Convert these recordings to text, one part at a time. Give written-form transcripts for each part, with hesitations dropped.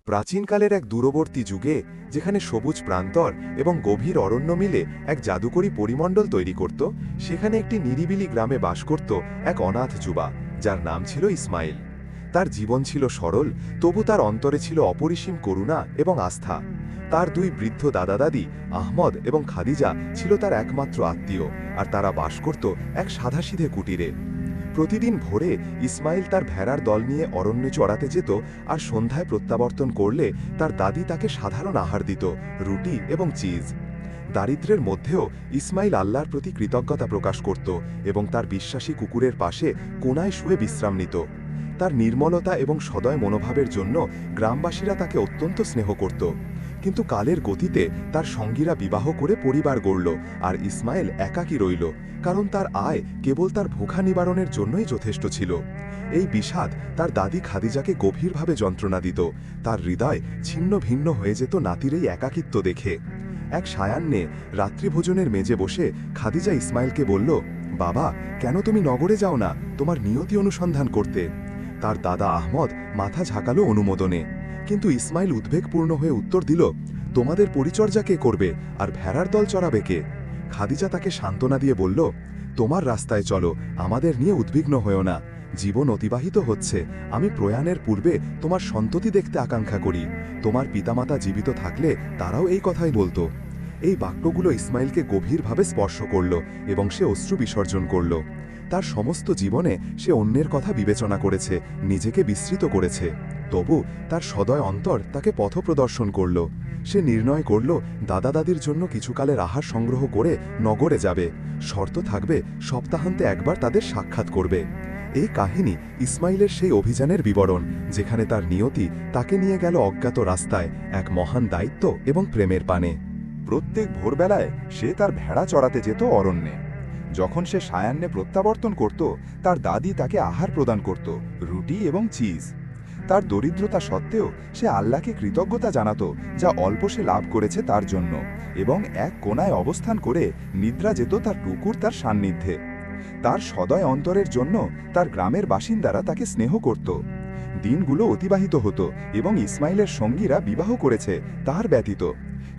প্রাচীনকালের এক দূরবর্তী যুগে যেখানে সবুজ প্রান্তর এবং গভীর অরণ্য মিলে এক জাদুকরী পরিমণ্ডল তৈরি করত, সেখানে একটি নিরিবিলি গ্রামে বাস করত এক অনাথ যুবা, যার নাম ছিল ইসমাইল। তার জীবন ছিল সরল, তবু তার অন্তরে ছিল অপরিসীম করুণা এবং আস্থা। তার দুই বৃদ্ধ দাদা দাদি আহমদ এবং খাদিজা ছিল তার একমাত্র আত্মীয়, আর তারা বাস করত এক সাধাসিধে কুটিরে। প্রতিদিন ভোরে ইসমাইল তার ভেড়ার দল নিয়ে অরণ্যে চড়াতে যেত, আর সন্ধ্যায় প্রত্যাবর্তন করলে তার দাদি তাকে সাধারণ আহার দিত, রুটি এবং চিজ। দারিদ্র্যের মধ্যেও ইসমাইল আল্লাহর প্রতি কৃতজ্ঞতা প্রকাশ করত এবং তার বিশ্বাসী কুকুরের পাশে কোনায় শুয়ে বিশ্রাম নিত। তার নির্মলতা এবং সদয় মনোভাবের জন্য গ্রামবাসীরা তাকে অত্যন্ত স্নেহ করত। কিন্তু কালের গতিতে তার সঙ্গীরা বিবাহ করে পরিবার গড়ল, আর ইসমাইল একাকী রইল, কারণ তার আয় কেবল তার ভোখা নিবারণের জন্যই যথেষ্ট ছিল। এই বিষাদ তার দাদি খাদিজাকে গভীরভাবে যন্ত্রণা দিত। তার হৃদয় ছিন্ন ভিন্ন হয়ে যেত নাতির এই একাকিত্ব দেখে। এক সায়াহ্নে রাত্রিভোজনের মেজে বসে খাদিজা ইসমাইলকে বলল, বাবা, কেন তুমি নগরে যাও না তোমার নিয়তি অনুসন্ধান করতে? তার দাদা আহমদ মাথা ঝাঁকালো অনুমোদনে, কিন্তু ইসমাইল উদ্বেগপূর্ণ হয়ে উত্তর দিল, তোমাদের পরিচর্যা কে করবে, আর ভেড়ার দল চড়াবে কে? খাদিজা তাকে সান্ত্বনা দিয়ে বলল, তোমার রাস্তায় চলো, আমাদের নিয়ে উদ্বিগ্ন হয়েও না। জীবন অতিবাহিত হচ্ছে, আমি প্রয়াণের পূর্বে তোমার সন্ততি দেখতে আকাঙ্ক্ষা করি। তোমার পিতামাতা জীবিত থাকলে তারাও এই কথাই বলতো। এই বাক্যগুলো ইসমাইলকে গভীরভাবে স্পর্শ করল এবং সে অশ্রু বিসর্জন করল। তার সমস্ত জীবনে সে অন্যের কথা বিবেচনা করেছে, নিজেকে বিস্মৃত করেছে। তবু তার সদয় অন্তর তাকে পথ প্রদর্শন করল। সে নির্ণয় করল দাদা দাদির জন্য কিছুকালের আহার সংগ্রহ করে নগরে যাবে। শর্ত থাকবে সপ্তাহান্তে একবার তাদের সাক্ষাৎ করবে। এই কাহিনী ইসমাইলের সেই অভিযানের বিবরণ, যেখানে তার নিয়তি তাকে নিয়ে গেল অজ্ঞাত রাস্তায়, এক মহান দায়িত্ব এবং প্রেমের পানে। প্রত্যেক ভোরবেলায় সে তার ভেড়া চড়াতে যেত অরণ্যে। যখন সে সায়াহ্নে প্রত্যাবর্তন করত, তার দাদি তাকে আহার প্রদান করত, রুটি এবং চিজ। তার দরিদ্রতা সত্ত্বেও সে আল্লাহকে কৃতজ্ঞতা জানাত, যা অল্প সে লাভ করেছে তার জন্য, এবং এক কোণায় অবস্থান করে নিদ্রা যেত তার কুকুর তার সান্নিধ্যে। তার সদয় অন্তরের জন্য তার গ্রামের বাসিন্দারা তাকে স্নেহ করত। দিনগুলো অতিবাহিত হতো এবং ইসমাইলের সঙ্গীরা বিবাহ করেছে তার ব্যতীত।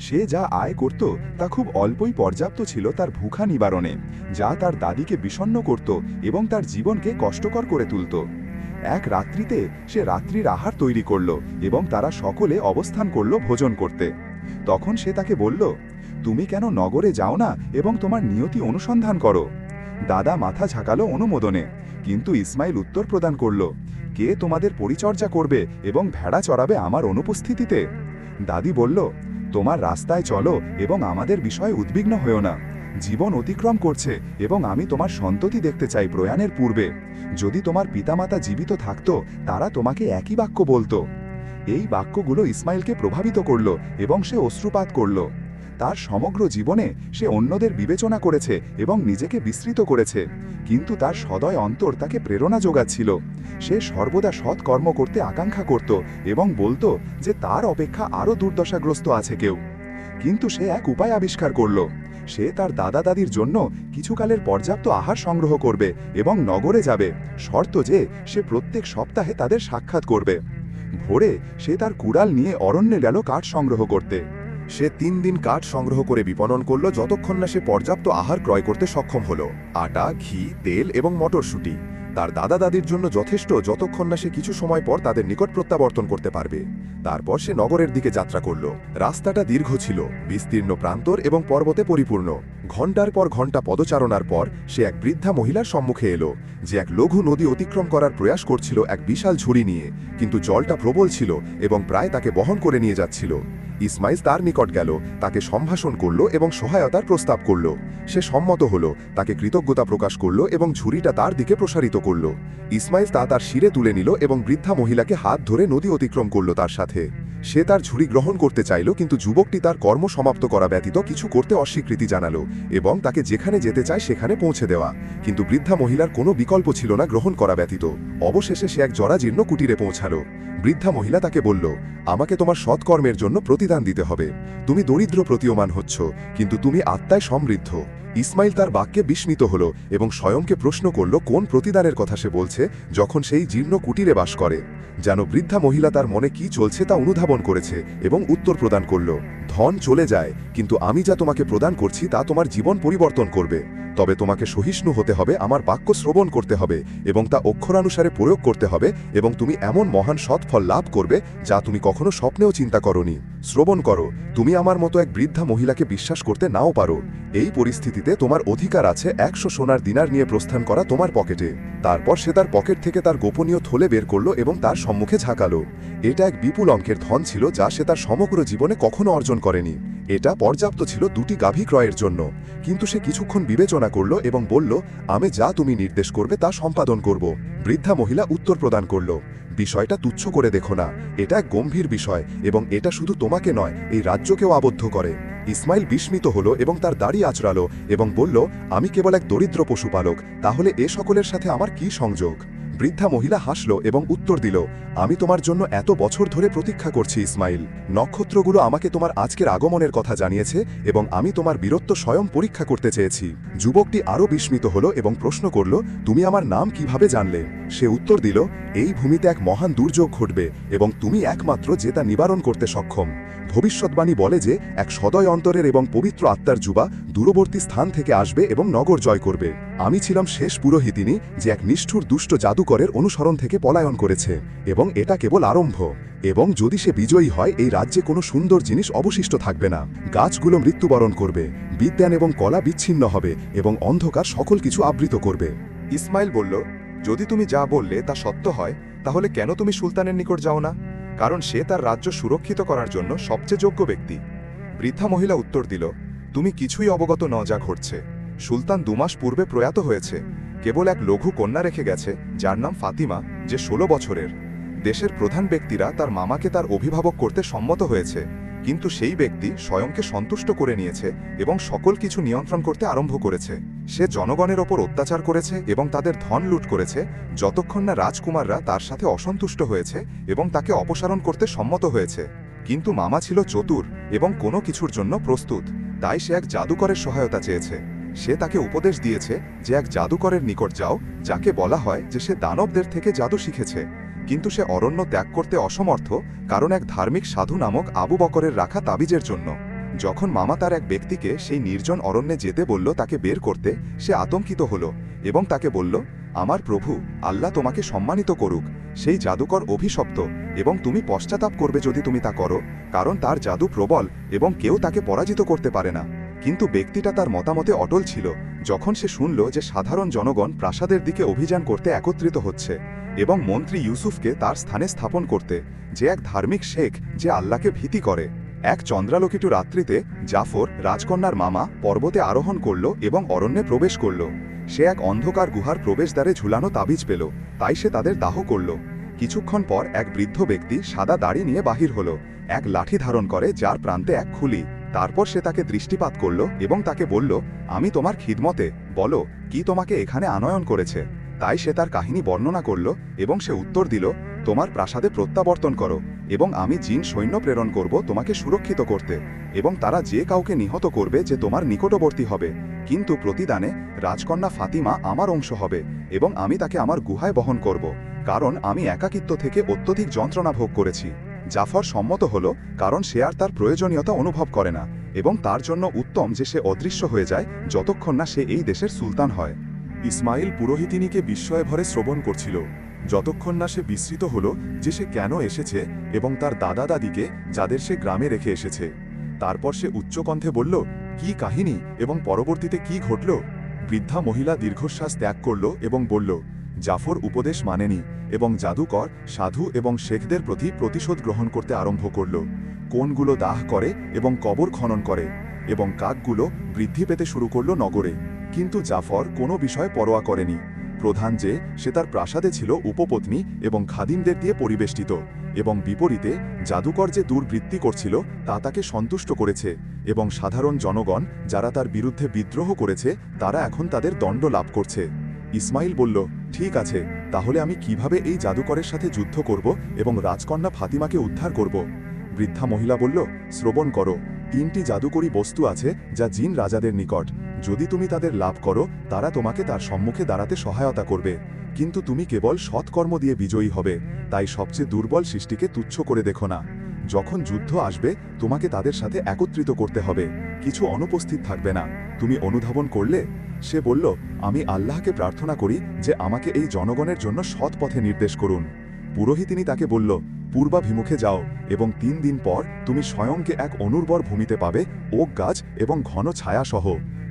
সে যা আয় করত তা খুব অল্পই পর্যাপ্ত ছিল তার ভুখা নিবারণে, যা তার দাদিকে বিষণ্ণ করত এবং তার জীবনকে কষ্টকর করে তুলত। এক রাত্রিতে সে রাত্রির আহার তৈরি করল এবং তারা সকলে অবস্থান করল ভোজন করতে। তখন সে তাকে বলল, তুমি কেন নগরে যাও না এবং তোমার নিয়তি অনুসন্ধান করো? দাদা মাথা ঝাঁকালো অনুমোদনে, কিন্তু ইসমাইল উত্তর প্রদান করল, কে তোমাদের পরিচর্যা করবে এবং ভেড়া চড়াবে আমার অনুপস্থিতিতে? দাদি বলল, তোমার রাস্তায় চলো এবং আমাদের বিষয়ে উদ্বিগ্ন হয়েও না। জীবন অতিক্রম করছে এবং আমি তোমার সন্ততি দেখতে চাই প্রয়াণের পূর্বে। যদি তোমার পিতামাতা জীবিত থাকতো, তারা তোমাকে একই বাক্য বলতো। এই বাক্যগুলো ইসমাইলকে প্রভাবিত করল এবং সে অশ্রুপাত করল। তার সমগ্র জীবনে সে অন্যদের বিবেচনা করেছে এবং নিজেকে বিস্মৃত করেছে, কিন্তু তার সদয় অন্তর তাকে প্রেরণা যোগাচ্ছিল। সে সর্বদা সৎ কর্ম করতে আকাঙ্ক্ষা করত এবং বলতো যে তার অপেক্ষা আরও দুর্দশাগ্রস্ত আছে কেউ। কিন্তু সে এক উপায় আবিষ্কার করল। সে তার দাদা দাদির জন্য কিছুকালের পর্যাপ্ত আহার সংগ্রহ করবে এবং নগরে যাবে, শর্ত যে সে প্রত্যেক সপ্তাহে তাদের সাক্ষাৎ করবে। ভোরে সে তার কুড়াল নিয়ে অরণ্যে গেল কাঠ সংগ্রহ করতে। সে 3 দিন কাঠ সংগ্রহ করে বিপণন করল, যতক্ষণ না সে পর্যাপ্ত আহার ক্রয় করতে সক্ষম হল। আটা, ঘি, তেল এবং মটরশুঁটি তার দাদা দাদির জন্য যথেষ্ট, যতক্ষণ না সে কিছু সময় পর তাদের নিকট প্রত্যাবর্তন করতে পারবে। তারপর সে নগরের দিকে যাত্রা করল। রাস্তাটা দীর্ঘ ছিল, বিস্তীর্ণ প্রান্তর এবং পর্বতে পরিপূর্ণ। ঘণ্টার পর ঘণ্টা পদচারণার পর সে এক বৃদ্ধা মহিলার সম্মুখে এলো, যে এক লঘু নদী অতিক্রম করার প্রয়াস করছিল এক বিশাল ঝুড়ি নিয়ে, কিন্তু জলটা প্রবল ছিল এবং প্রায় তাকে বহন করে নিয়ে যাচ্ছিল। ইসমাইল তার নিকট গেল, তাকে সম্ভাষণ করল এবং সহায়তার প্রস্তাব করল। সে সম্মত হল, তাকে কৃতজ্ঞতা প্রকাশ করল এবং ঝুড়িটা তার দিকে প্রসারিত করল। ইসমাইল তা তার শিরে তুলে নিল এবং বৃদ্ধা মহিলাকে হাত ধরে নদী অতিক্রম করল তার সাথে। সে তার ঝুড়ি গ্রহণ করতে চাইল, কিন্তু যুবকটি তার কর্ম সমাপ্ত করা ব্যতীত কিছু করতে অস্বীকৃতি জানালো এবং তাকে যেখানে যেতে চায় সেখানে পৌঁছে দেওয়া। কিন্তু বৃদ্ধা মহিলার কোনো বিকল্প ছিল না গ্রহণ করা ব্যতীত। অবশেষে সে এক জরাজীর্ণ কুটিরে পৌঁছালো। বৃদ্ধা মহিলা তাকে বলল, আমাকে তোমার সৎকর্মের জন্য প্রতি প্রতিদান দিতে হবে। তুমি দরিদ্র প্রতীয়মান হচ্ছ, কিন্তু তুমি আত্মায় সমৃদ্ধ। ইসমাইল তার বাক্যে বিস্মিত হল এবং স্বয়ংকে প্রশ্ন করল কোন প্রতিদানের কথা সে বলছে, যখন সেই জীর্ণ কুটিরে বাস করে। যেন বৃদ্ধা মহিলা তার মনে কি চলছে তা অনুধাবন করেছে এবং উত্তর প্রদান করল, ধন চলে যায়, কিন্তু আমি যা তোমাকে প্রদান করছি তা তোমার জীবন পরিবর্তন করবে। তবে তোমাকে সহিষ্ণু হতে হবে, আমার বাক্য শ্রবণ করতে হবে এবং তা অক্ষরানুসারে প্রয়োগ করতে হবে, এবং তুমি এমন মহান সৎফল লাভ করবে যা তুমি কখনো স্বপ্নেও চিন্তা করনি। শ্রবণ করো, তুমি আমার মতো এক বৃদ্ধা মহিলাকে বিশ্বাস করতে নাও পারো। এই পরিস্থিতিতে তোমার অধিকার আছে 100 সোনার দিনার নিয়ে প্রস্থান করা তোমার পকেটে। তারপর সে তার পকেট থেকে তার গোপনীয় থলে বের করল এবং তার সম্মুখে ঝাঁকালো। এটা এক বিপুল অঙ্কের ধন ছিল যা সে তার সমগ্র জীবনে কখনো অর্জন করেনি। এটা পর্যাপ্ত ছিল 2টি গাভী ক্রয়ের জন্য। কিন্তু সে কিছুক্ষণ বিবেচনা করল এবং বলল, আমি যা তুমি নির্দেশ করবে তা সম্পাদন করব। বৃদ্ধা মহিলা উত্তর প্রদান করল, বিষয়টা তুচ্ছ করে দেখো না, এটা এক গম্ভীর বিষয় এবং এটা শুধু তোমাকে নয়, এই রাজ্যকেও আবদ্ধ করে। ইসমাইল বিস্মিত হল এবং তার দাড়ি আঁচড়াল এবং বলল, আমি কেবল এক দরিদ্র পশুপালক, তাহলে এ সকলের সাথে আমার কি সংযোগ? বৃদ্ধা মহিলা হাসল এবং উত্তর দিল, আমি তোমার জন্য এত বছর ধরে প্রতীক্ষা করছি ইসমাইল। নক্ষত্রগুলো আমাকে তোমার আজকের আগমনের কথা জানিয়েছে এবং আমি তোমার বীরত্ব স্বয়ং পরীক্ষা করতে চেয়েছি। যুবকটি আরও বিস্মিত হল এবং প্রশ্ন করল, তুমি আমার নাম কিভাবে জানলে? সে উত্তর দিল, এই ভূমিতে এক মহান দুর্যোগ ঘটবে এবং তুমি একমাত্র যে তা নিবারণ করতে সক্ষম। ভবিষ্যৎবাণী বলে যে এক সদয় অন্তরের এবং পবিত্র আত্মার যুবা দূরবর্তী স্থান থেকে আসবে এবং নগর জয় করবে। আমি ছিলাম শেষ পুরোহিতিনী যে এক নিষ্ঠুর দুষ্ট জাদুকরের অনুসরণ থেকে পলায়ন করেছে, এবং এটা কেবল আরম্ভ। এবং যদি সে বিজয়ী হয়, এই রাজ্যে কোনো সুন্দর জিনিস অবশিষ্ট থাকবে না। গাছগুলো মৃত্যুবরণ করবে, বিজ্ঞান এবং কলা বিচ্ছিন্ন হবে এবং অন্ধকার সকল কিছু আবৃত করবে। ইসমাইল বলল, যদি তুমি যা বললে তা সত্য হয়, তাহলে কেন তুমি সুলতানের নিকট যাও না? কারণ সে তার রাজ্য সুরক্ষিত করার জন্য সবচেয়ে যোগ্য ব্যক্তি। বৃদ্ধা মহিলা উত্তর দিল, তুমি কিছুই অবগত ন যা ঘটছে। সুলতান 2 মাস পূর্বে প্রয়াত হয়েছে। কেবল এক লঘু কন্যা রেখে গেছে যার নাম ফাতিমা, যে 16 বছরের। দেশের প্রধান ব্যক্তিরা তার মামাকে তার অভিভাবক করতে সম্মত হয়েছে, কিন্তু সেই ব্যক্তি স্বয়ংকে সন্তুষ্ট করে নিয়েছে এবং সকল কিছু নিয়ন্ত্রণ করতে আরম্ভ করেছে। সে জনগণের ওপর অত্যাচার করেছে এবং তাদের ধন লুট করেছে, যতক্ষণ না রাজকুমাররা তার সাথে অসন্তুষ্ট হয়েছে এবং তাকে অপসারণ করতে সম্মত হয়েছে। কিন্তু মামা ছিল চতুর এবং কোনো কিছুর জন্য প্রস্তুত, তাই সে এক জাদুকরের সহায়তা চেয়েছে। সে তাকে উপদেশ দিয়েছে যে এক জাদুকরের নিকট যাও, যাকে বলা হয় যে সে দানবদের থেকে জাদু শিখেছে। কিন্তু সে অরণ্য ত্যাগ করতে অসমর্থ, কারণ এক ধার্মিক সাধু নামক আবু বকরের রাখা তাবিজের জন্য। যখন মামা তার এক ব্যক্তিকে সেই নির্জন অরণ্যে যেতে বলল তাকে বের করতে, সে আতঙ্কিত হল এবং তাকে বলল, আমার প্রভু আল্লাহ তোমাকে সম্মানিত করুক। সেই জাদুকর অভিশপ্ত এবং তুমি পশ্চাতাপ করবে যদি তুমি তা করো, কারণ তার জাদু প্রবল এবং কেউ তাকে পরাজিত করতে পারে না। কিন্তু ব্যক্তিটা তার মতামতে অটল ছিল। যখন সে শুনল যে সাধারণ জনগণ প্রাসাদের দিকে অভিযান করতে একত্রিত হচ্ছে এবং মন্ত্রী ইউসুফকে তার স্থানে স্থাপন করতে, যে এক ধার্মিক শেখ যে আল্লাহকে ভীতি করে। এক চন্দ্রালোকিত রাত্রিতে জাফর, রাজকন্যার মামা, পর্বতে আরোহণ করল এবং অরণ্যে প্রবেশ করল। সে এক অন্ধকার গুহার প্রবেশদ্বারে ঝুলানো তাবিজ পেল, তাই সে তাদের দাহ করল। কিছুক্ষণ পর এক বৃদ্ধ ব্যক্তি সাদা দাড়ি নিয়ে বাহির হল, এক লাঠি ধারণ করে যার প্রান্তে এক খুলি। তারপর সে তাকে দৃষ্টিপাত করল এবং তাকে বলল, আমি তোমার খিদমতে, বলো কি তোমাকে এখানে আনয়ন করেছে? তাই সে তার কাহিনী বর্ণনা করল এবং সে উত্তর দিল, তোমার প্রাসাদে প্রত্যাবর্তন করো এবং আমি জিন সৈন্য প্রেরণ করব তোমাকে সুরক্ষিত করতে, এবং তারা যে কাউকে নিহত করবে যে তোমার নিকটবর্তী হবে। কিন্তু প্রতিদানে রাজকন্যা ফাতিমা আমার অংশ হবে এবং আমি তাকে আমার গুহায় বহন করব, কারণ আমি একাকিত্ব থেকে অত্যধিক যন্ত্রণা ভোগ করেছি। জাফর সম্মত হল, কারণ সে আর তার প্রয়োজনীয়তা অনুভব করে না এবং তার জন্য উত্তম যে সে অদৃশ্য হয়ে যায় যতক্ষণ না সে এই দেশের সুলতান হয়। ইসমাইল পুরোহিতিনীকে বিস্ময়ে ভরে শ্রবণ করছিল, যতক্ষণ না সে বিস্মৃত হল যে সে কেন এসেছে এবং তার দাদা দাদিকে যাদের সে গ্রামে রেখে এসেছে। তারপর সে উচ্চকণ্ঠে বলল, কি কাহিনী এবং পরবর্তীতে কি ঘটল? বৃদ্ধা মহিলা দীর্ঘশ্বাস ত্যাগ করল এবং বলল, জাফর উপদেশ মানেনি এবং জাদুকর, সাধু এবং শেখদের প্রতি প্রতিশোধ গ্রহণ করতে আরম্ভ করল। কোণগুলো দাহ করে এবং কবর খনন করে এবং কাকগুলো বৃদ্ধি পেতে শুরু করল নগরে। কিন্তু জাফর কোনো বিষয়ে পরোয়া করেনি। প্রধান যে সে তার প্রাসাদে ছিল উপপত্নী এবং খাদিমদের দিয়ে পরিবেষ্টিত, এবং বিপরীতে জাদুকর যে দুর্বৃত্তি করছিল তা তাকে সন্তুষ্ট করেছে, এবং সাধারণ জনগণ যারা তার বিরুদ্ধে বিদ্রোহ করেছে তারা এখন তাদের দণ্ড লাভ করছে। ইসমাইল বলল, ঠিক আছে, তাহলে আমি কিভাবে এই জাদুকরের সাথে যুদ্ধ করব এবং রাজকন্যা ফাতিমাকে উদ্ধার করব? বৃদ্ধা মহিলা বলল, শ্রবণ করো, 3টি জাদুকরী বস্তু আছে যা জিন রাজাদের নিকট। যদি তুমি তাদের লাভ করো, তারা তোমাকে তার সম্মুখে দাঁড়াতে সহায়তা করবে, কিন্তু তুমি কেবল সৎকর্ম দিয়ে বিজয়ী হবে। তাই সবচেয়ে দুর্বল সৃষ্টিকে তুচ্ছ করে দেখো না। যখন যুদ্ধ আসবে, তোমাকে তাদের সাথে একত্রিত করতে হবে, কিছু অনুপস্থিত থাকবে না। তুমি অনুধাবন করলে? সে বলল, আমি আল্লাহকে প্রার্থনা করি যে আমাকে এই জনগণের জন্য সৎ পথে নির্দেশ করুন। পুরোহিতিনী তাকে বলল, পূর্বাভিমুখে যাও এবং 3 দিন পর তুমি স্বয়ংকে এক অনুর্বর ভূমিতে পাবে, ওক গাছ এবং ঘন ছায়াসহ।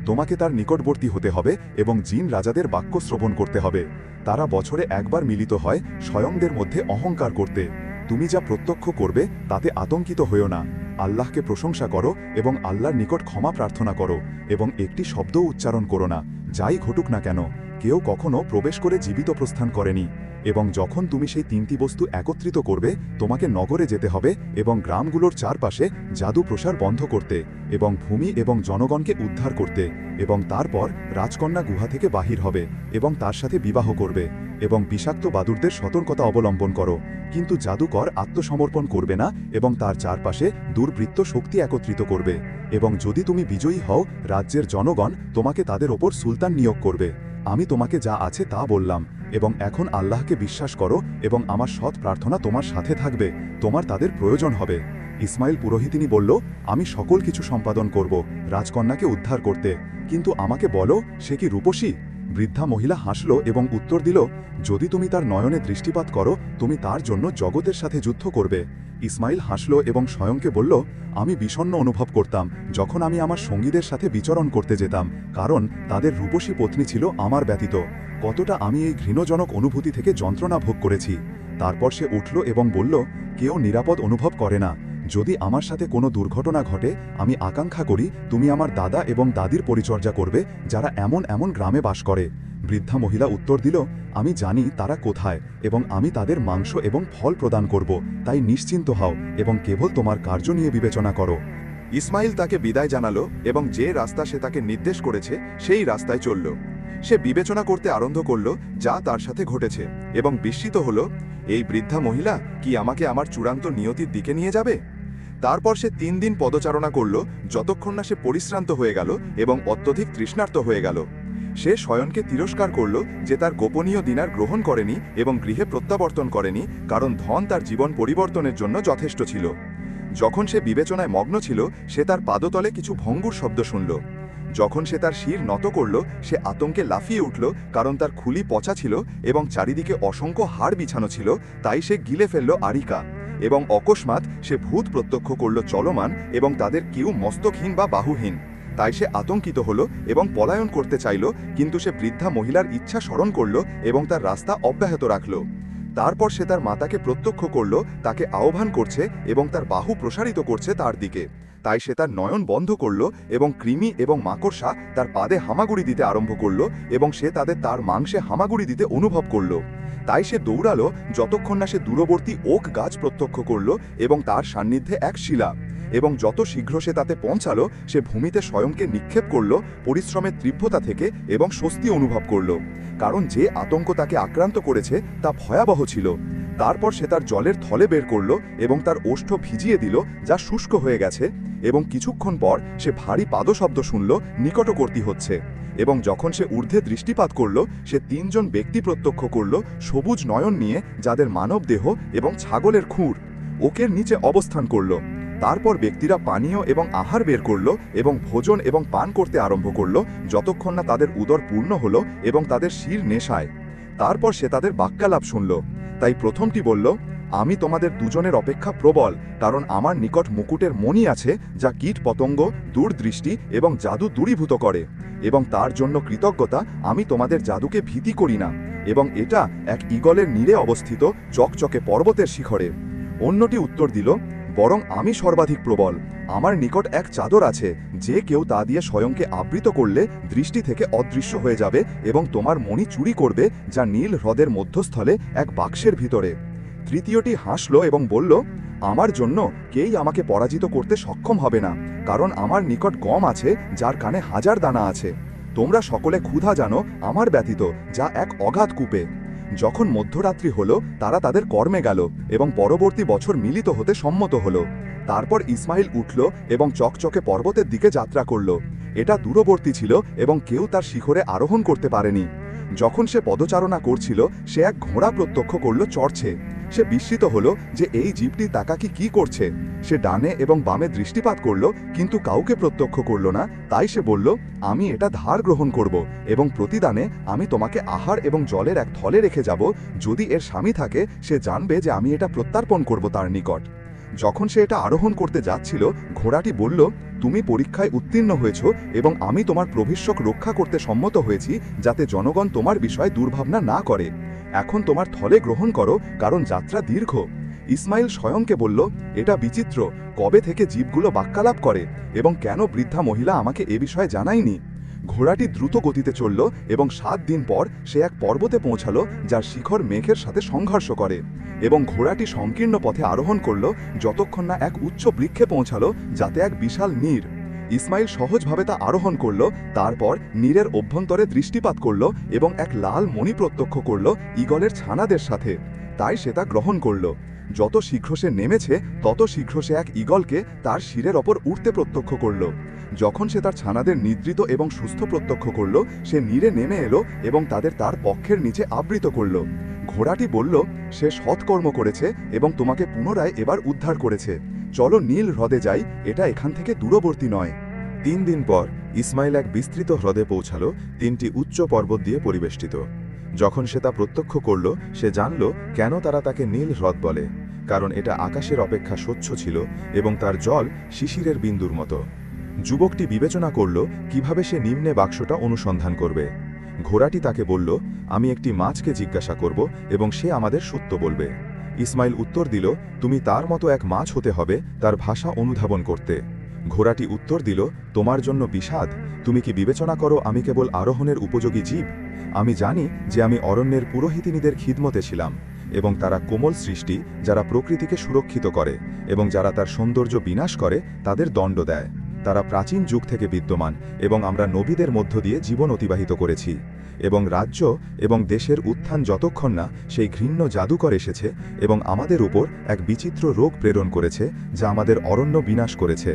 তোমাকে তার নিকটবর্তী হতে হবে এবং জিন রাজাদের বাক্য শ্রবণ করতে হবে। তারা বছরে একবার মিলিত হয় স্বয়ংদের মধ্যে অহংকার করতে। তুমি যা প্রত্যক্ষ করবে তাতে আতঙ্কিত হইও না। আল্লাহকে প্রশংসা করো এবং আল্লাহর নিকট ক্ষমা প্রার্থনা করো এবং একটি শব্দও উচ্চারণ করো না, যাই ঘটুক না কেন। কেউ কখনো প্রবেশ করে জীবিত প্রস্থান করেনি। এবং যখন তুমি সেই 3টি বস্তু একত্রিত করবে, তোমাকে নগরে যেতে হবে এবং গ্রামগুলোর চারপাশে জাদু প্রসার বন্ধ করতে এবং ভূমি এবং জনগণকে উদ্ধার করতে, এবং তারপর রাজকন্যা গুহা থেকে বাহির হবে এবং তার সাথে বিবাহ করবে এবং বিষাক্ত বাদুরদের সতর্কতা অবলম্বন করো। কিন্তু জাদুকর আত্মসমর্পণ করবে না এবং তার চারপাশে দুর্বৃত্ত শক্তি একত্রিত করবে। এবং যদি তুমি বিজয়ী হও, রাজ্যের জনগণ তোমাকে তাদের ওপর সুলতান নিয়োগ করবে। আমি তোমাকে যা আছে তা বললাম, এবং এখন আল্লাহকে বিশ্বাস করো এবং আমার সৎ প্রার্থনা তোমার সাথে থাকবে, তোমার তাদের প্রয়োজন হবে। ইসমাইল পুরোহিতিনী বলল, আমি সকল কিছু সম্পাদন করব রাজকন্যাকে উদ্ধার করতে, কিন্তু আমাকে বলো, সে কি রূপসী? বৃদ্ধা মহিলা হাসল এবং উত্তর দিল, যদি তুমি তার নয়নে দৃষ্টিপাত করো, তুমি তার জন্য জগতের সাথে যুদ্ধ করবে। ইসমাইল হাসল এবং স্বয়ংকে বলল, আমি বিষণ্ণ অনুভব করতাম যখন আমি আমার সঙ্গীদের সাথে বিচরণ করতে যেতাম, কারণ তাদের রূপসী পত্নী ছিল আমার ব্যতীত। কতটা আমি এই ঘৃণজনক অনুভূতি থেকে যন্ত্রণা ভোগ করেছি। তারপর সে উঠল এবং বলল, কেউ নিরাপদ অনুভব করে না। যদি আমার সাথে কোনো দুর্ঘটনা ঘটে, আমি আকাঙ্ক্ষা করি তুমি আমার দাদা এবং দাদির পরিচর্যা করবে, যারা এমন এমন গ্রামে বাস করে। বৃদ্ধা মহিলা উত্তর দিল, আমি জানি তারা কোথায় এবং আমি তাদের মাংস এবং ফল প্রদান করব, তাই নিশ্চিন্ত হও এবং কেবল তোমার কার্য নিয়ে বিবেচনা করো। ইসমাইল তাকে বিদায় জানালো এবং যে রাস্তা সে তাকে নির্দেশ করেছে সেই রাস্তায় চলল। সে বিবেচনা করতে আরম্ভ করল যা তার সাথে ঘটেছে এবং বিস্মিত হল, এই বৃদ্ধা মহিলা কি আমাকে আমার চূড়ান্ত নিয়তির দিকে নিয়ে যাবে? তারপর সে 3 দিন পদচারণা করল, যতক্ষণ না সে পরিশ্রান্ত হয়ে গেল এবং অত্যধিক তৃষ্ণার্ত হয়ে গেল। সে শয়নকে তিরস্কার করল যে তার গোপনীয় দিনার গ্রহণ করেনি এবং গৃহে প্রত্যাবর্তন করেনি, কারণ ধন তার জীবন পরিবর্তনের জন্য যথেষ্ট ছিল। যখন সে বিবেচনায় মগ্ন ছিল, সে তার পাদতলে কিছু ভঙ্গুর শব্দ শুনল। যখন সে তার শির নত করল, সে আতঙ্কে লাফিয়ে উঠল, কারণ তার খুলি পচা ছিল এবং চারিদিকে অসংখ্য হাড় বিছানো ছিল। তাই সে গিলে ফেলল আরিকা এবং অকস্মাৎ সে ভূত প্রত্যক্ষ করল চলমান, এবং তাদের কেউ মস্তকহীন বা বাহুহীন। তাই সে আতঙ্কিত হল এবং পলায়ন করতে চাইল, কিন্তু সে বৃদ্ধা মহিলার ইচ্ছা স্মরণ করল এবং তার রাস্তা অব্যাহত রাখল। তারপর সে তার মাতাকে প্রত্যক্ষ করল, তাকে আহ্বান করছে এবং তার বাহু প্রসারিত করছে তার দিকে। তাই সে তার নয়ন বন্ধ করল এবং কৃমি এবং মাকড়সা তার পাদে হামাগুড়ি দিতে আরম্ভ করল এবং সে তার মাংসে হামাগুড়ি দিতে অনুভব করল। তাই সে দৌড়ালো যতক্ষণ না সে দূরবর্তী ওক গাছ প্রত্যক্ষ করল এবং তার সান্নিধ্যে এক শিলা, এবং যত শীঘ্র সে তাতে পৌঁছালো, সে ভূমিতে স্বয়ংকে নিক্ষেপ করল পরিশ্রমের তীব্রতা থেকে এবং স্বস্তি অনুভব করল, কারণ যে আতঙ্ক তাকে আক্রান্ত করেছে তা ভয়াবহ ছিল। তারপর সে তার জলের থলে বের করল এবং তার ওষ্ঠ ভিজিয়ে দিল, যা শুষ্ক হয়ে গেছে, এবং কিছুক্ষণ পর সে ভারী পাদশব্দ শুনল নিকটবর্তী হচ্ছে। এবং যখন সে ঊর্ধ্বে দৃষ্টিপাত করল, সে 3 জন ব্যক্তি প্রত্যক্ষ করল সবুজ নয়ন নিয়ে, যাদের মানব দেহ এবং ছাগলের খুর ওকের নিচে অবস্থান করল। তারপর ব্যক্তিরা পানীয় এবং আহার বের করল এবং ভোজন এবং পান করতে আরম্ভ করল, যতক্ষণ না তাদের উদর পূর্ণ হল এবং তাদের শির নেশায়। তারপর সে তাদের বাক্যালাপ শুনল। তাই প্রথমটি বলল, আমি তোমাদের দুজনের অপেক্ষা প্রবল, কারণ আমার নিকট মুকুটের মণি আছে, যা কীট পতঙ্গ, দূরদৃষ্টি এবং জাদু দূরীভূত করে, এবং তার জন্য কৃতজ্ঞতা আমি তোমাদের জাদুকে ভীতি করি না, এবং এটা এক ঈগলের নীড়ে অবস্থিত চকচকে পর্বতের শিখরে। অন্যটি উত্তর দিল, বরং আমি সর্বাধিক প্রবল। আমার নিকট এক চাদর আছে, যে কেউ তা দিয়ে স্বয়ংকে আবৃত করলে দৃষ্টি থেকে অদৃশ্য হয়ে যাবে এবং তোমার মণি চুরি করবে, যা নীল হ্রদের মধ্যস্থলে এক বাক্সের ভিতরে। তৃতীয়টি হাসল এবং বলল, আমার জন্য কেই আমাকে পরাজিত করতে সক্ষম হবে না, কারণ আমার নিকট গম আছে, যার কানে 1000 দানা আছে। তোমরা সকলে ক্ষুধা জানো আমার ব্যতীত, যা এক অগাধ কূপে। যখন মধ্যরাত্রি হলো তারা তাদের কর্মে গেল এবং পরবর্তী বছর মিলিত হতে সম্মত হলো। তারপর ইসমাইল উঠল এবং চকচকে পর্বতের দিকে যাত্রা করল। এটা দূরবর্তী ছিল এবং কেউ তার শিখরে আরোহণ করতে পারেনি। যখন সে পদচারণা করছিল সে এক ঘোড়া প্রত্যক্ষ করল চড়ছে। সে বিস্মিত হলো যে এই জীবটি তাকাকি কি করছে। সে ডানে এবং বামে দৃষ্টিপাত করল কিন্তু কাউকে প্রত্যক্ষ করল না। তাই সে বলল, আমি এটা ধার গ্রহণ করব এবং প্রতিদানে আমি তোমাকে আহার এবং জলের এক থলে রেখে যাব। যদি এর স্বামী থাকে সে জানবে যে আমি এটা প্রত্যার্পণ করব তার নিকট। যখন সে এটা আরোহণ করতে যাচ্ছিল ঘোড়াটি বলল, তুমি পরীক্ষায় উত্তীর্ণ হয়েছ এবং আমি তোমার প্রভিষক রক্ষা করতে সম্মত হয়েছি যাতে জনগণ তোমার বিষয়ে দুর্ভাবনা না করে। এখন তোমার থলে গ্রহণ করো, কারণ যাত্রা দীর্ঘ। ইসমাইল স্বয়ংকে বলল, এটা বিচিত্র, কবে থেকে জীবগুলো বাক্যালাপ করে এবং কেন বৃদ্ধা মহিলা আমাকে এ বিষয়ে জানায়নি। ঘোড়াটি দ্রুত গতিতে চলল এবং 7 দিন পর সে এক পর্বতে পৌঁছালো যার শিখর মেঘের সাথে সংঘর্ষ করে এবং ঘোড়াটি সংকীর্ণ পথে আরোহণ করল যতক্ষণ না এক উচ্চ বৃক্ষে পৌঁছালো যাতে এক বিশাল নীর। ইসমাইল সহজভাবে তা আরোহণ করল। তারপর নীরের অভ্যন্তরে দৃষ্টিপাত করল এবং এক লাল মণি প্রত্যক্ষ করল ঈগলের ছানাদের সাথে। তাই সে তা গ্রহণ করল। যত শীঘ্র সে নেমেছে তত শীঘ্র সে এক ঈগলকে তার শিরের ওপর উঠতে প্রত্যক্ষ করল। যখন সে তার ছানাদের নিদ্রিত এবং সুস্থ প্রত্যক্ষ করল সে নীরে নেমে এলো এবং তাদের তার পক্ষের নিচে আবৃত করল। ঘোড়াটি বলল, সে সৎকর্ম করেছে এবং তোমাকে পুনরায় এবার উদ্ধার করেছে। চলো নীল হ্রদে যাই, এটা এখান থেকে দূরবর্তী নয়। 3 দিন পর ইসমাইল এক বিস্তৃত হ্রদে পৌঁছালো, 3টি উচ্চ পর্বত দিয়ে পরিবেষ্টিত। যখন সে তা প্রত্যক্ষ করল সে জানল কেন তারা তাকে নীল হ্রদ বলে, কারণ এটা আকাশের অপেক্ষা স্বচ্ছ ছিল এবং তার জল শিশিরের বিন্দুর মতো। যুবকটি বিবেচনা করল কিভাবে সে নিম্নে বাক্সটা অনুসন্ধান করবে। ঘোড়াটি তাকে বলল, আমি একটি মাছকে জিজ্ঞাসা করব এবং সে আমাদের সত্য বলবে। ইসমাইল উত্তর দিল, তুমি তার মতো এক মাছ হতে হবে তার ভাষা অনুধাবন করতে। ঘোড়াটি উত্তর দিল, তোমার জন্য বিষাদ, তুমি কি বিবেচনা করো আমি কেবল আরোহণের উপযোগী জীব? আমি জানি যে আমি অরণ্যের পুরোহিতিনীদের খিদমতে ছিলাম এবং তারা কোমল সৃষ্টি যারা প্রকৃতিকে সুরক্ষিত করে এবং যারা তার সৌন্দর্য বিনাশ করে তাদের দণ্ড দেয়। তারা প্রাচীন যুগ থেকে বিদ্যমান এবং আমরা নবীদের মধ্য দিয়ে জীবন অতিবাহিত করেছি এবং রাজ্য এবং দেশের উত্থান যতক্ষণ না সেই ঘৃণ্য জাদুকর এসেছে এবং আমাদের উপর এক বিচিত্র রোগ প্রেরণ করেছে যা আমাদের অরণ্য বিনাশ করেছে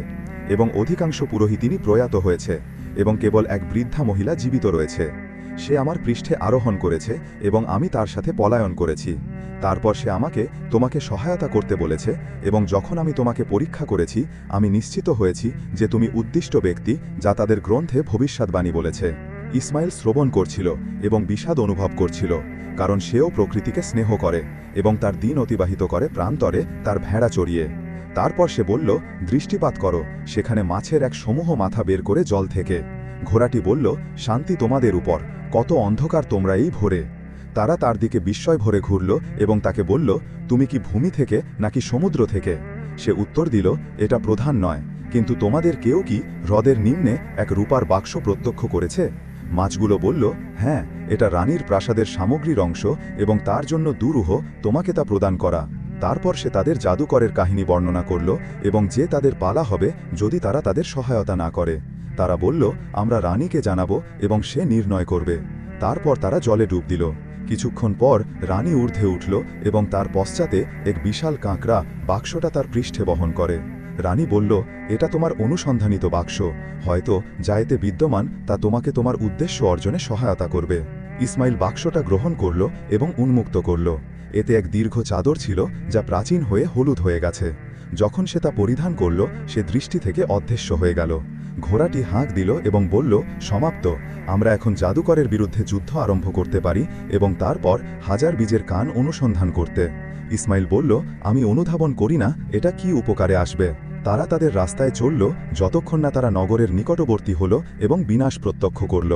এবং অধিকাংশ পুরোহিতিনী প্রয়াত হয়েছে এবং কেবল এক বৃদ্ধা মহিলা জীবিত রয়েছে। সে আমার পৃষ্ঠে আরোহণ করেছে এবং আমি তার সাথে পলায়ন করেছি। তারপর সে আমাকে তোমাকে সহায়তা করতে বলেছে এবং যখন আমি তোমাকে পরীক্ষা করেছি আমি নিশ্চিত হয়েছি যে তুমি উদ্দিষ্ট ব্যক্তি যা তাদের গ্রন্থে ভবিষ্যদ্বাণী বলেছে। ইসমাইল শ্রবণ করছিল এবং বিষাদ অনুভব করছিল, কারণ সেও প্রকৃতিকে স্নেহ করে এবং তার দিন অতিবাহিত করে প্রান্তরে তার ভেড়া চড়িয়ে। তারপর সে বলল, দৃষ্টিপাত করো, সেখানে মাছের এক সমূহ মাথা বের করে জল থেকে। ঘোড়াটি বলল, শান্তি তোমাদের উপর, কত অন্ধকার তোমরা এই ভোরে। তারা তার দিকে বিস্ময় ভরে ঘুরল এবং তাকে বলল, তুমি কি ভূমি থেকে নাকি সমুদ্র থেকে? সে উত্তর দিল, এটা প্রধান নয়, কিন্তু তোমাদের কেউ কি হ্রদের নিম্নে এক রূপার বাক্স প্রত্যক্ষ করেছে? মাছগুলো বলল, হ্যাঁ, এটা রানীর প্রাসাদের সামগ্রীর অংশ এবং তার জন্য দুরূহ তোমাকে তা প্রদান করা। তারপর সে তাদের জাদুকরের কাহিনী বর্ণনা করল এবং যে তাদের পালা হবে যদি তারা তাদের সহায়তা না করে। তারা বলল, আমরা রানীকে জানাবো এবং সে নির্ণয় করবে। তারপর তারা জলে ডুব দিল। কিছুক্ষণ পর রানী ঊর্ধ্বে উঠল এবং তার পশ্চাতে এক বিশাল কাঁকড়া বাক্সটা তার পৃষ্ঠে বহন করে। রানী বলল, এটা তোমার অনুসন্ধানিত বাক্স, হয়তো যা এতে বিদ্যমান তা তোমাকে তোমার উদ্দেশ্য অর্জনে সহায়তা করবে। ইসমাইল বাক্সটা গ্রহণ করল এবং উন্মুক্ত করল। এতে এক দীর্ঘ চাদর ছিল যা প্রাচীন হয়ে হলুদ হয়ে গেছে। যখন সে তা পরিধান করল সে দৃষ্টি থেকে অদৃশ্য হয়ে গেল। ঘোড়াটি হাঁক দিল এবং বলল, সমাপ্ত, আমরা এখন জাদুকরের বিরুদ্ধে যুদ্ধ আরম্ভ করতে পারি এবং তারপর হাজার বীজের কান অনুসন্ধান করতে। ইসমাইল বলল, আমি অনুধাবন করি না এটা কি উপকারে আসবে। তারা তাদের রাস্তায় চলল যতক্ষণ না তারা নগরের নিকটবর্তী হল এবং বিনাশ প্রত্যক্ষ করল।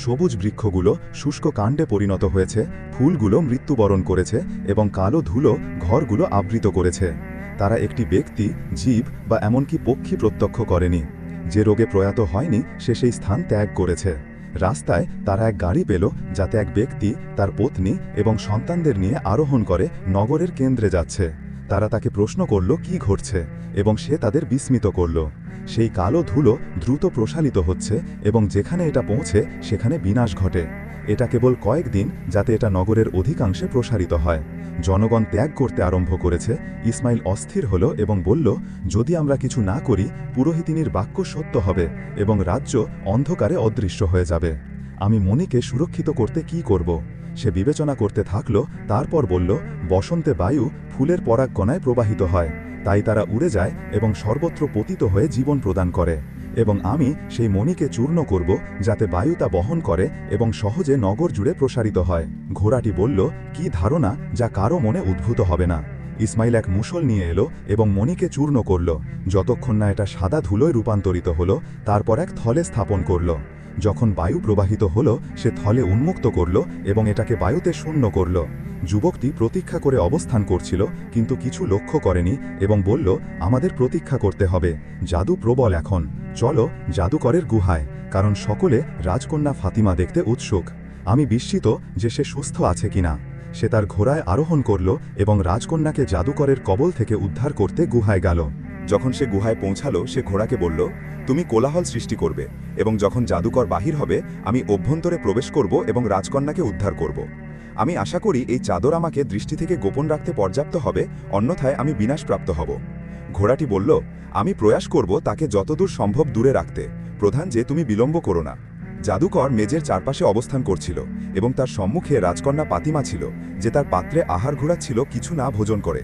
সবুজ বৃক্ষগুলো শুষ্ক কাণ্ডে পরিণত হয়েছে, ফুলগুলো মৃত্যুবরণ করেছে এবং কালো ধুলো ঘরগুলো আবৃত করেছে। তারা একটি ব্যক্তি, জীব বা এমনকি পক্ষী প্রত্যক্ষ করেনি। যে রোগে প্রয়াত হয়নি সে সেই স্থান ত্যাগ করেছে। রাস্তায় তারা এক গাড়ি পেল যাতে এক ব্যক্তি তার পত্নী এবং সন্তানদের নিয়ে আরোহণ করে নগরের কেন্দ্রে যাচ্ছে। তারা তাকে প্রশ্ন করল কি ঘটছে এবং সে তাদের বিস্মিত করল। সেই কালো ধুলো দ্রুত প্রসারিত হচ্ছে এবং যেখানে এটা পৌঁছে সেখানে বিনাশ ঘটে। এটা কেবল কয়েকদিন যাতে এটা নগরের অধিকাংশে প্রসারিত হয়। জনগণ ত্যাগ করতে আরম্ভ করেছে। ইসমাইল অস্থির হল এবং বলল, যদি আমরা কিছু না করি পুরোহিতিনীর বাক্য সত্য হবে এবং রাজ্য অন্ধকারে অদৃশ্য হয়ে যাবে। আমি মণিকে সুরক্ষিত করতে কি করব? সে বিবেচনা করতে থাকল, তারপর বলল, বসন্তে বায়ু ফুলের পরাগকণায় প্রবাহিত হয়, তাই তারা উড়ে যায় এবং সর্বত্র পতিত হয়ে জীবন প্রদান করে, এবং আমি সেই মণিকে চূর্ণ করব যাতে বায়ু তা বহন করে এবং সহজে নগর জুড়ে প্রসারিত হয়। ঘোড়াটি বলল, কি ধারণা যা কারও মনে উদ্ভূত হবে না। ইসমাইল এক মুষল নিয়ে এলো এবং মণিকে চূর্ণ করল। যতক্ষণ না এটা সাদা ধুলোয় রূপান্তরিত হলো, তারপর এক থলে স্থাপন করল। যখন বায়ু প্রবাহিত হলো, সে থলে উন্মুক্ত করল এবং এটাকে বায়ুতে শূন্য করল। যুবকটি প্রতীক্ষা করে অবস্থান করছিল, কিন্তু কিছু লক্ষ্য করেনি এবং বলল, আমাদের প্রতীক্ষা করতে হবে। জাদু প্রবল এখন। চলো জাদুকরের গুহায়, কারণ সকলে রাজকন্যা ফাতিমা দেখতে উৎসুক। আমি বিস্মিত যে সে সুস্থ আছে কিনা। সে তার ঘোড়ায় আরোহণ করল এবং রাজকন্যাকে জাদুকরের কবল থেকে উদ্ধার করতে গুহায় গেল। যখন সে গুহায় পৌঁছালো, সে ঘোড়াকে বলল, তুমি কোলাহল সৃষ্টি করবে, এবং যখন জাদুকর বাহির হবে আমি অভ্যন্তরে প্রবেশ করব এবং রাজকন্যাকে উদ্ধার করব। আমি আশা করি এই চাদর আমাকে দৃষ্টি থেকে গোপন রাখতে পর্যাপ্ত হবে, অন্যথায় আমি বিনাশপ্রাপ্ত হব। ঘোড়াটি বলল, আমি প্রয়াস করব তাকে যতদূর সম্ভব দূরে রাখতে। প্রধান যে, তুমি বিলম্ব করো না। জাদুকর মেজের চারপাশে অবস্থান করছিল এবং তার সম্মুখে রাজকন্যা ফাতিমা ছিল, যে তার পাত্রে আহার ঘোরাচ্ছিল কিছু না ভোজন করে।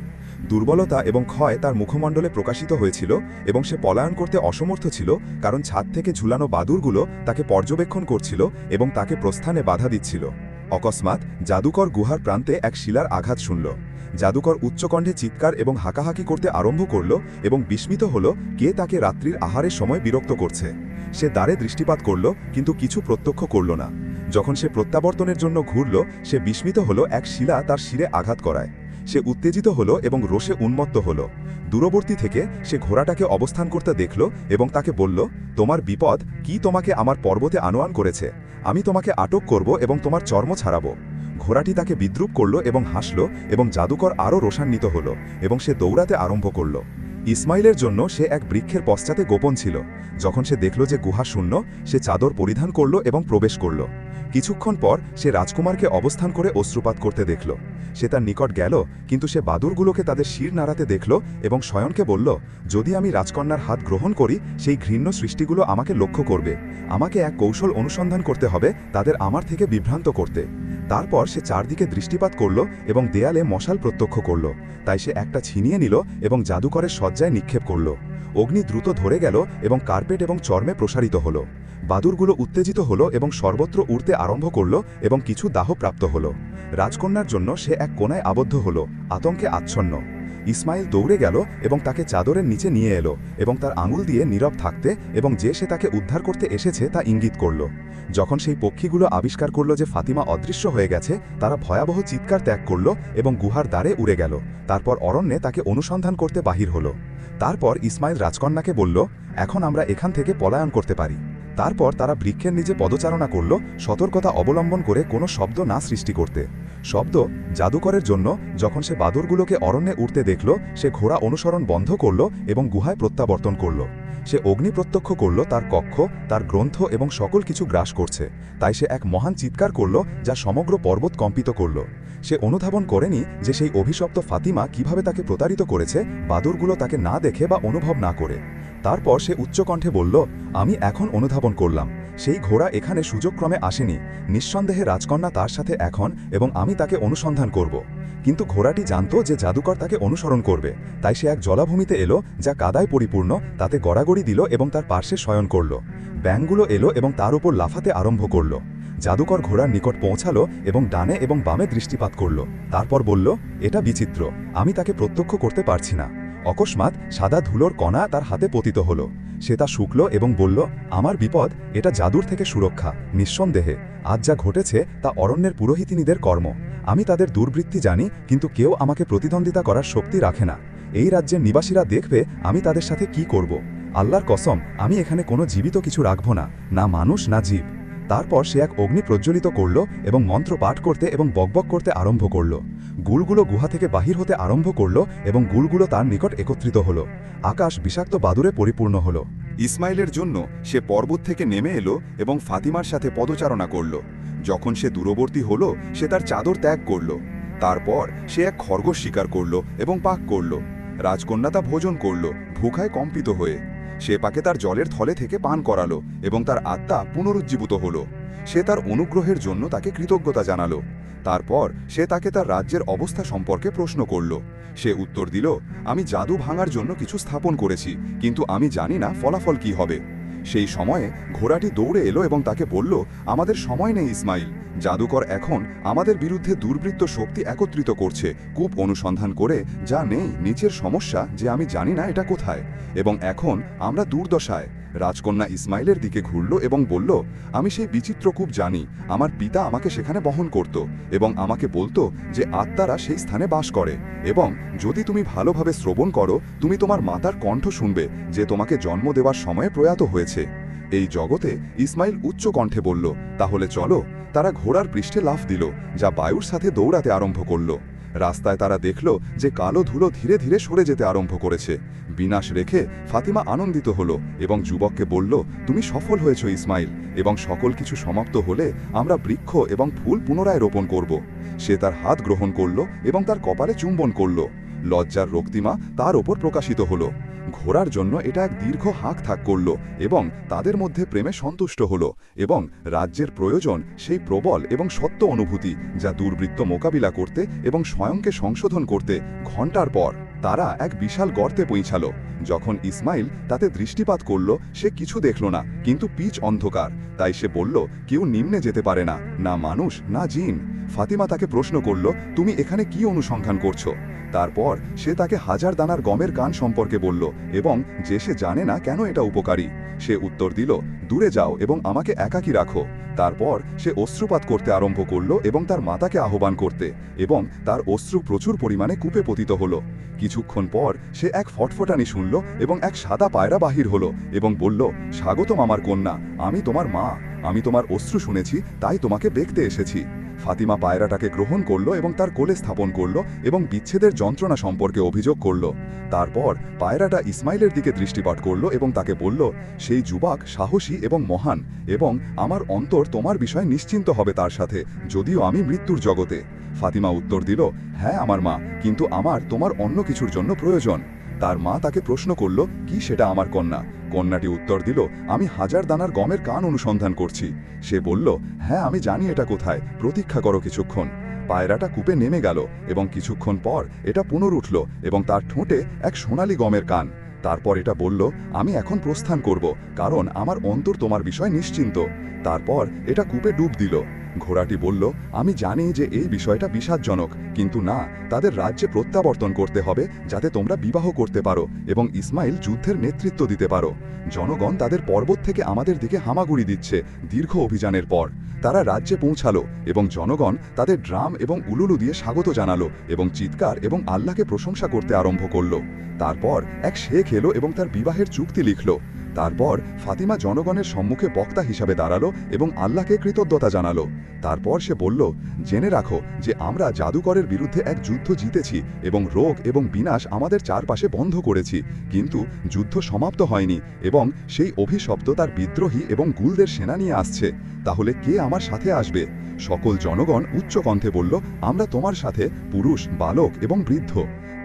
দুর্বলতা এবং ক্ষয় তার মুখমণ্ডলে প্রকাশিত হয়েছিল এবং সে পলায়ন করতে অসমর্থ ছিল, কারণ ছাদ থেকে ঝুলানো বাদুরগুলো তাকে পর্যবেক্ষণ করছিল এবং তাকে প্রস্থানে বাধা দিচ্ছিল। অকস্মাৎ জাদুকর গুহার প্রান্তে এক শিলার আঘাত শুনল। জাদুকর উচ্চকণ্ঠে চিৎকার এবং হাঁকাহাঁকি করতে আরম্ভ করল এবং বিস্মিত হল কে তাকে রাত্রির আহারের সময় বিরক্ত করছে। সে দ্বারে দৃষ্টিপাত করল, কিন্তু কিছু প্রত্যক্ষ করল না। যখন সে প্রত্যাবর্তনের জন্য ঘুরল, সে বিস্মিত হল এক শিলা তার শিরে আঘাত করায়। সে উত্তেজিত হল এবং রোষে উন্মত্ত হল। দূরবর্তী থেকে সে ঘোড়াটাকে অবস্থান করতে দেখল এবং তাকে বলল, তোমার বিপদ কি তোমাকে আমার পর্বতে আনোয়ান করেছে? আমি তোমাকে আটক করব এবং তোমার চর্ম ছাড়াব। ঘোড়াটি তাকে বিদ্রুপ করল এবং হাসল, এবং জাদুকর আরও রোষান্বিত হল এবং সে দৌড়াতে আরম্ভ করল। ইসমাইলের জন্য সে এক বৃক্ষের পশ্চাতে গোপন ছিল। যখন সে দেখল যে গুহা শূন্য, সে চাদর পরিধান করল এবং প্রবেশ করল। কিছুক্ষণ পর সে রাজকুমারকে অবস্থান করে অশ্রুপাত করতে দেখল। সে তার নিকট গেল, কিন্তু সে বাদুরগুলোকে তাদের শির নাড়াতে দেখল এবং শয়নকে বলল, যদি আমি রাজকন্যার হাত গ্রহণ করি, সেই ঘৃণ্য সৃষ্টিগুলো আমাকে লক্ষ্য করবে। আমাকে এক কৌশল অনুসন্ধান করতে হবে তাদের আমার থেকে বিভ্রান্ত করতে। তারপর সে চারদিকে দৃষ্টিপাত করল এবং দেয়ালে মশাল প্রত্যক্ষ করল। তাই সে একটা ছিনিয়ে নিল এবং জাদুকরের শয্যায় নিক্ষেপ করল। অগ্নি দ্রুত ধরে গেল এবং কার্পেট এবং চর্মে প্রসারিত হল। বাদুরগুলো উত্তেজিত হল এবং সর্বত্র উড়তে আরম্ভ করল এবং কিছু দাহপ্রাপ্ত হল। রাজকন্যার জন্য সে এক কোণায় আবদ্ধ হল, আতঙ্কে আচ্ছন্ন। ইসমাইল দৌড়ে গেল এবং তাকে চাদরের নিচে নিয়ে এলো এবং তার আঙুল দিয়ে নীরব থাকতে এবং যে সে তাকে উদ্ধার করতে এসেছে তা ইঙ্গিত করল। যখন সেই পক্ষীগুলো আবিষ্কার করল যে ফাতিমা অদৃশ্য হয়ে গেছে, তারা ভয়াবহ চিৎকার ত্যাগ করল এবং গুহার দ্বারে উড়ে গেল। তারপর অরণ্যে তাকে অনুসন্ধান করতে বাহির হল। তারপর ইসমাইল রাজকন্যাকে বলল, এখন আমরা এখান থেকে পলায়ন করতে পারি। তারপর তারা বৃক্ষের নিচে পদচারণা করল, সতর্কতা অবলম্বন করে কোনো শব্দ না সৃষ্টি করতে। শব্দ জাদুকরের জন্য যখন সে বাদুরগুলোকে অরণ্যে উঠতে দেখল, সে ঘোড়া অনুসরণ বন্ধ করল এবং গুহায় প্রত্যাবর্তন করল। সে অগ্নি প্রত্যক্ষ করল তার কক্ষ, তার গ্রন্থ এবং সকল কিছু গ্রাস করছে। তাই সে এক মহান চিৎকার করল যা সমগ্র পর্বত কম্পিত করল। সে অনুধাবন করেনি যে সেই অভিশপ্ত ফাতিমা কিভাবে তাকে প্রতারিত করেছে, বাদুরগুলো তাকে না দেখে বা অনুভব না করে। তারপর সে উচ্চকণ্ঠে বলল, আমি এখন অনুধাবন করলাম, সেই ঘোড়া এখানে সুযোগক্রমে আসেনি। নিঃসন্দেহে রাজকন্যা তার সাথে এখন, এবং আমি তাকে অনুসন্ধান করব। কিন্তু ঘোড়াটি জানত যে জাদুকর তাকে অনুসরণ করবে। তাই সে এক জলাভূমিতে এলো যা কাদায় পরিপূর্ণ, তাতে গড়াগড়ি দিল এবং তার পার্শ্বে শয়ন করল। ব্যাঙগুলো এলো এবং তার উপর লাফাতে আরম্ভ করল। জাদুকর ঘোড়ার নিকট পৌঁছালো এবং ডানে এবং বামে দৃষ্টিপাত করল। তারপর বলল, এটা বিচিত্র, আমি তাকে প্রত্যক্ষ করতে পারছি না। অকস্মাৎ সাদা ধুলোর কণা তার হাতে পতিত হল। সে তা শুকল এবং বলল, আমার বিপদ, এটা জাদুর থেকে সুরক্ষা। নিঃসন্দেহে আজ যা ঘটেছে তা অরণ্যের পুরোহিতিনীদের কর্ম। আমি তাদের দুর্বৃত্তি জানি, কিন্তু কেউ আমাকে প্রতিদ্বন্দ্বিতা করার শক্তি রাখে না। এই রাজ্যের নিবাসীরা দেখবে আমি তাদের সাথে কি করব। আল্লাহর কসম, আমি এখানে কোনো জীবিত কিছু রাখব না, না মানুষ না জীব। তারপর সে এক অগ্নি প্রজ্বলিত করল এবং মন্ত্র পাঠ করতে এবং বকবক করতে আরম্ভ করল। গুলগুলো গুহা থেকে বাহির হতে আরম্ভ করল এবং গুলগুলো তার নিকট একত্রিত হল। আকাশ বিষাক্ত বাদুরে পরিপূর্ণ হল। ইসমাইলের জন্য সে পর্বত থেকে নেমে এলো এবং ফাতিমার সাথে পদচারণা করল। যখন সে দূরবর্তী হল, সে তার চাদর ত্যাগ করল। তারপর সে এক খরগোশ শিকার করল এবং পাক করল। রাজকন্যা তা ভোজন করল, ভুখায় কম্পিত হয়ে। সে পাকে তার জলের থলে থেকে পান করালো এবং তার আত্মা পুনরুজ্জীবিত হল। সে তার অনুগ্রহের জন্য তাকে কৃতজ্ঞতা জানালো। তারপর সে তাকে তার রাজ্যের অবস্থা সম্পর্কে প্রশ্ন করল। সে উত্তর দিল, আমি জাদু ভাঙার জন্য কিছু স্থাপন করেছি, কিন্তু আমি জানি না ফলাফল কি হবে। সেই সময়ে ঘোড়াটি দৌড়ে এলো এবং তাকে বলল, আমাদের সময় নেই ইসমাইল। জাদুকর এখন আমাদের বিরুদ্ধে দুর্বৃত্ত শক্তি একত্রিত করছে, কূপ অনুসন্ধান করে যা নেই নিচের সমস্যা যে আমি জানি না এটা কোথায়, এবং এখন আমরা দুর্দশায়। রাজকন্যা ইসমাইলের দিকে ঘুরল এবং বলল, আমি সেই বিচিত্র কূপ জানি। আমার পিতা আমাকে সেখানে বহন করত এবং আমাকে বলতো যে আত্মারা সেই স্থানে বাস করে, এবং যদি তুমি ভালোভাবে শ্রবণ করো তুমি তোমার মাতার কণ্ঠ শুনবে যে তোমাকে জন্ম দেওয়ার সময়ে প্রয়াত হয়েছে। এই জগতে ইসমাইল উচ্চ কণ্ঠে বলল, তাহলে চলো। তারা ঘোড়ার পৃষ্ঠে লাফ দিল, যা বায়ুর সাথে দৌড়াতে আরম্ভ করল। রাস্তায় তারা দেখল যে কালো ধুলো ধীরে ধীরে সরে যেতে আরম্ভ করেছে। বিনাশ রেখে ফাতিমা আনন্দিত হল এবং যুবককে বলল, তুমি সফল হয়েছ ইসমাইল, এবং সকল কিছু সমাপ্ত হলে আমরা বৃক্ষ এবং ফুল পুনরায় রোপণ করব। সে তার হাত গ্রহণ করল এবং তার কপালে চুম্বন করল। লজ্জার রক্তিমা তার ওপর প্রকাশিত হল। ঘোড়ার জন্য এটা এক দীর্ঘ হাঁক থাক করল এবং তাদের মধ্যে প্রেমে সন্তুষ্ট হল, এবং রাজ্যের প্রয়োজন সেই প্রবল এবং সত্য অনুভূতি যা দুর্বৃত্ত মোকাবিলা করতে এবং স্বয়ংকে সংশোধন করতে ঘণ্টার পর তারা এক বিশাল গর্তে পৌঁছাল। যখন ইসমাইল তাতে দৃষ্টিপাত করল, সে কিছু দেখল না, কিন্তু পিচ অন্ধকার। তাই সে বলল, কেউ নিম্নে যেতে পারে না, না মানুষ না জিন। ফাতিমা তাকে প্রশ্ন করল, তুমি এখানে কি অনুসন্ধান করছো? তারপর সে তাকে 1000 দানার গমের কান সম্পর্কে বলল এবং যে সে জানে না কেন এটা উপকারী। সে উত্তর দিল, দূরে যাও এবং আমাকে একাকী রাখো। তারপর সে অশ্রুপাত করতে আরম্ভ করল এবং তার মাতাকে আহ্বান করতে, এবং তার অশ্রু প্রচুর পরিমাণে কূপে পতিত হল। কিছুক্ষণ পর সে এক ফটফটানি শুনল এবং এক সাদা পায়রা বাহির হলো এবং বলল, স্বাগতম আমার কন্যা, আমি তোমার মা। আমি তোমার অশ্রু শুনেছি, তাই তোমাকে দেখতে এসেছি। ফাতিমা পায়রাটাকে গ্রহণ করল এবং তার কোলে স্থাপন করল এবং বিচ্ছেদের যন্ত্রণা সম্পর্কে অভিযোগ করল। তারপর পায়রাটা ইসমাইলের দিকে দৃষ্টিপাত করল এবং তাকে বলল, সেই যুবক সাহসী এবং মহান, এবং আমার অন্তর তোমার বিষয়ে নিশ্চিন্ত হবে তার সাথে, যদিও আমি মৃত্যুর জগতে। ফাতিমা উত্তর দিল, হ্যাঁ আমার মা, কিন্তু আমার তোমার অন্য কিছুর জন্য প্রয়োজন। তার মা তাকে প্রশ্ন করল, কি সেটা আমার কন্যা? কন্যাটি উত্তর দিল, আমি 1000 দানার গমের কান অনুসন্ধান করছি। সে বলল, হ্যাঁ আমি জানি এটা কোথায়, প্রতীক্ষা করো কিছুক্ষণ। পায়রাটা কূপে নেমে গেল এবং কিছুক্ষণ পর এটা পুনর উঠল এবং তার ঠোঁটে এক সোনালি গমের কান। তারপর এটা বলল, আমি এখন প্রস্থান করব, কারণ আমার অন্তর তোমার বিষয় নিশ্চিন্ত। তারপর এটা কূপে ডুব দিল। ঘোড়াটি বলল, আমি জানি যে এই বিষয়টা বিষাদজনক, কিন্তু না, তাদের রাজ্যে প্রত্যাবর্তন করতে হবে যাতে তোমরা বিবাহ করতে পারো এবং ইসমাইল যুদ্ধের নেতৃত্ব দিতে পারো। জনগণ তাদের পর্বত থেকে আমাদের দিকে হামাগুড়ি দিচ্ছে দীর্ঘ অভিযানের পর। তারা রাজ্যে পৌঁছালো এবং জনগণ তাদের ড্রাম এবং উলুলু দিয়ে স্বাগত জানালো এবং চিৎকার এবং আল্লাহকে প্রশংসা করতে আরম্ভ করল। তারপর এক শেখ এলো এবং তার বিবাহের চুক্তি লিখল। তারপর ফাতিমা জনগণের সম্মুখে বক্তা হিসাবে দাঁড়ালো এবং আল্লাহকে কৃতজ্ঞতা জানালো। তারপর সে বলল, জেনে রাখো যে আমরা জাদুকরের বিরুদ্ধে এক যুদ্ধ জিতেছি এবং রোগ এবং বিনাশ আমাদের চারপাশে বন্ধ করেছি, কিন্তু যুদ্ধ সমাপ্ত হয়নি এবং সেই অভিশপ্ত তার বিদ্রোহী এবং গুলদের সেনা নিয়ে আসছে। তাহলে কে আমার সাথে আসবে? সকল জনগণ উচ্চ কণ্ঠে বলল, আমরা তোমার সাথে, পুরুষ, বালক এবং বৃদ্ধ।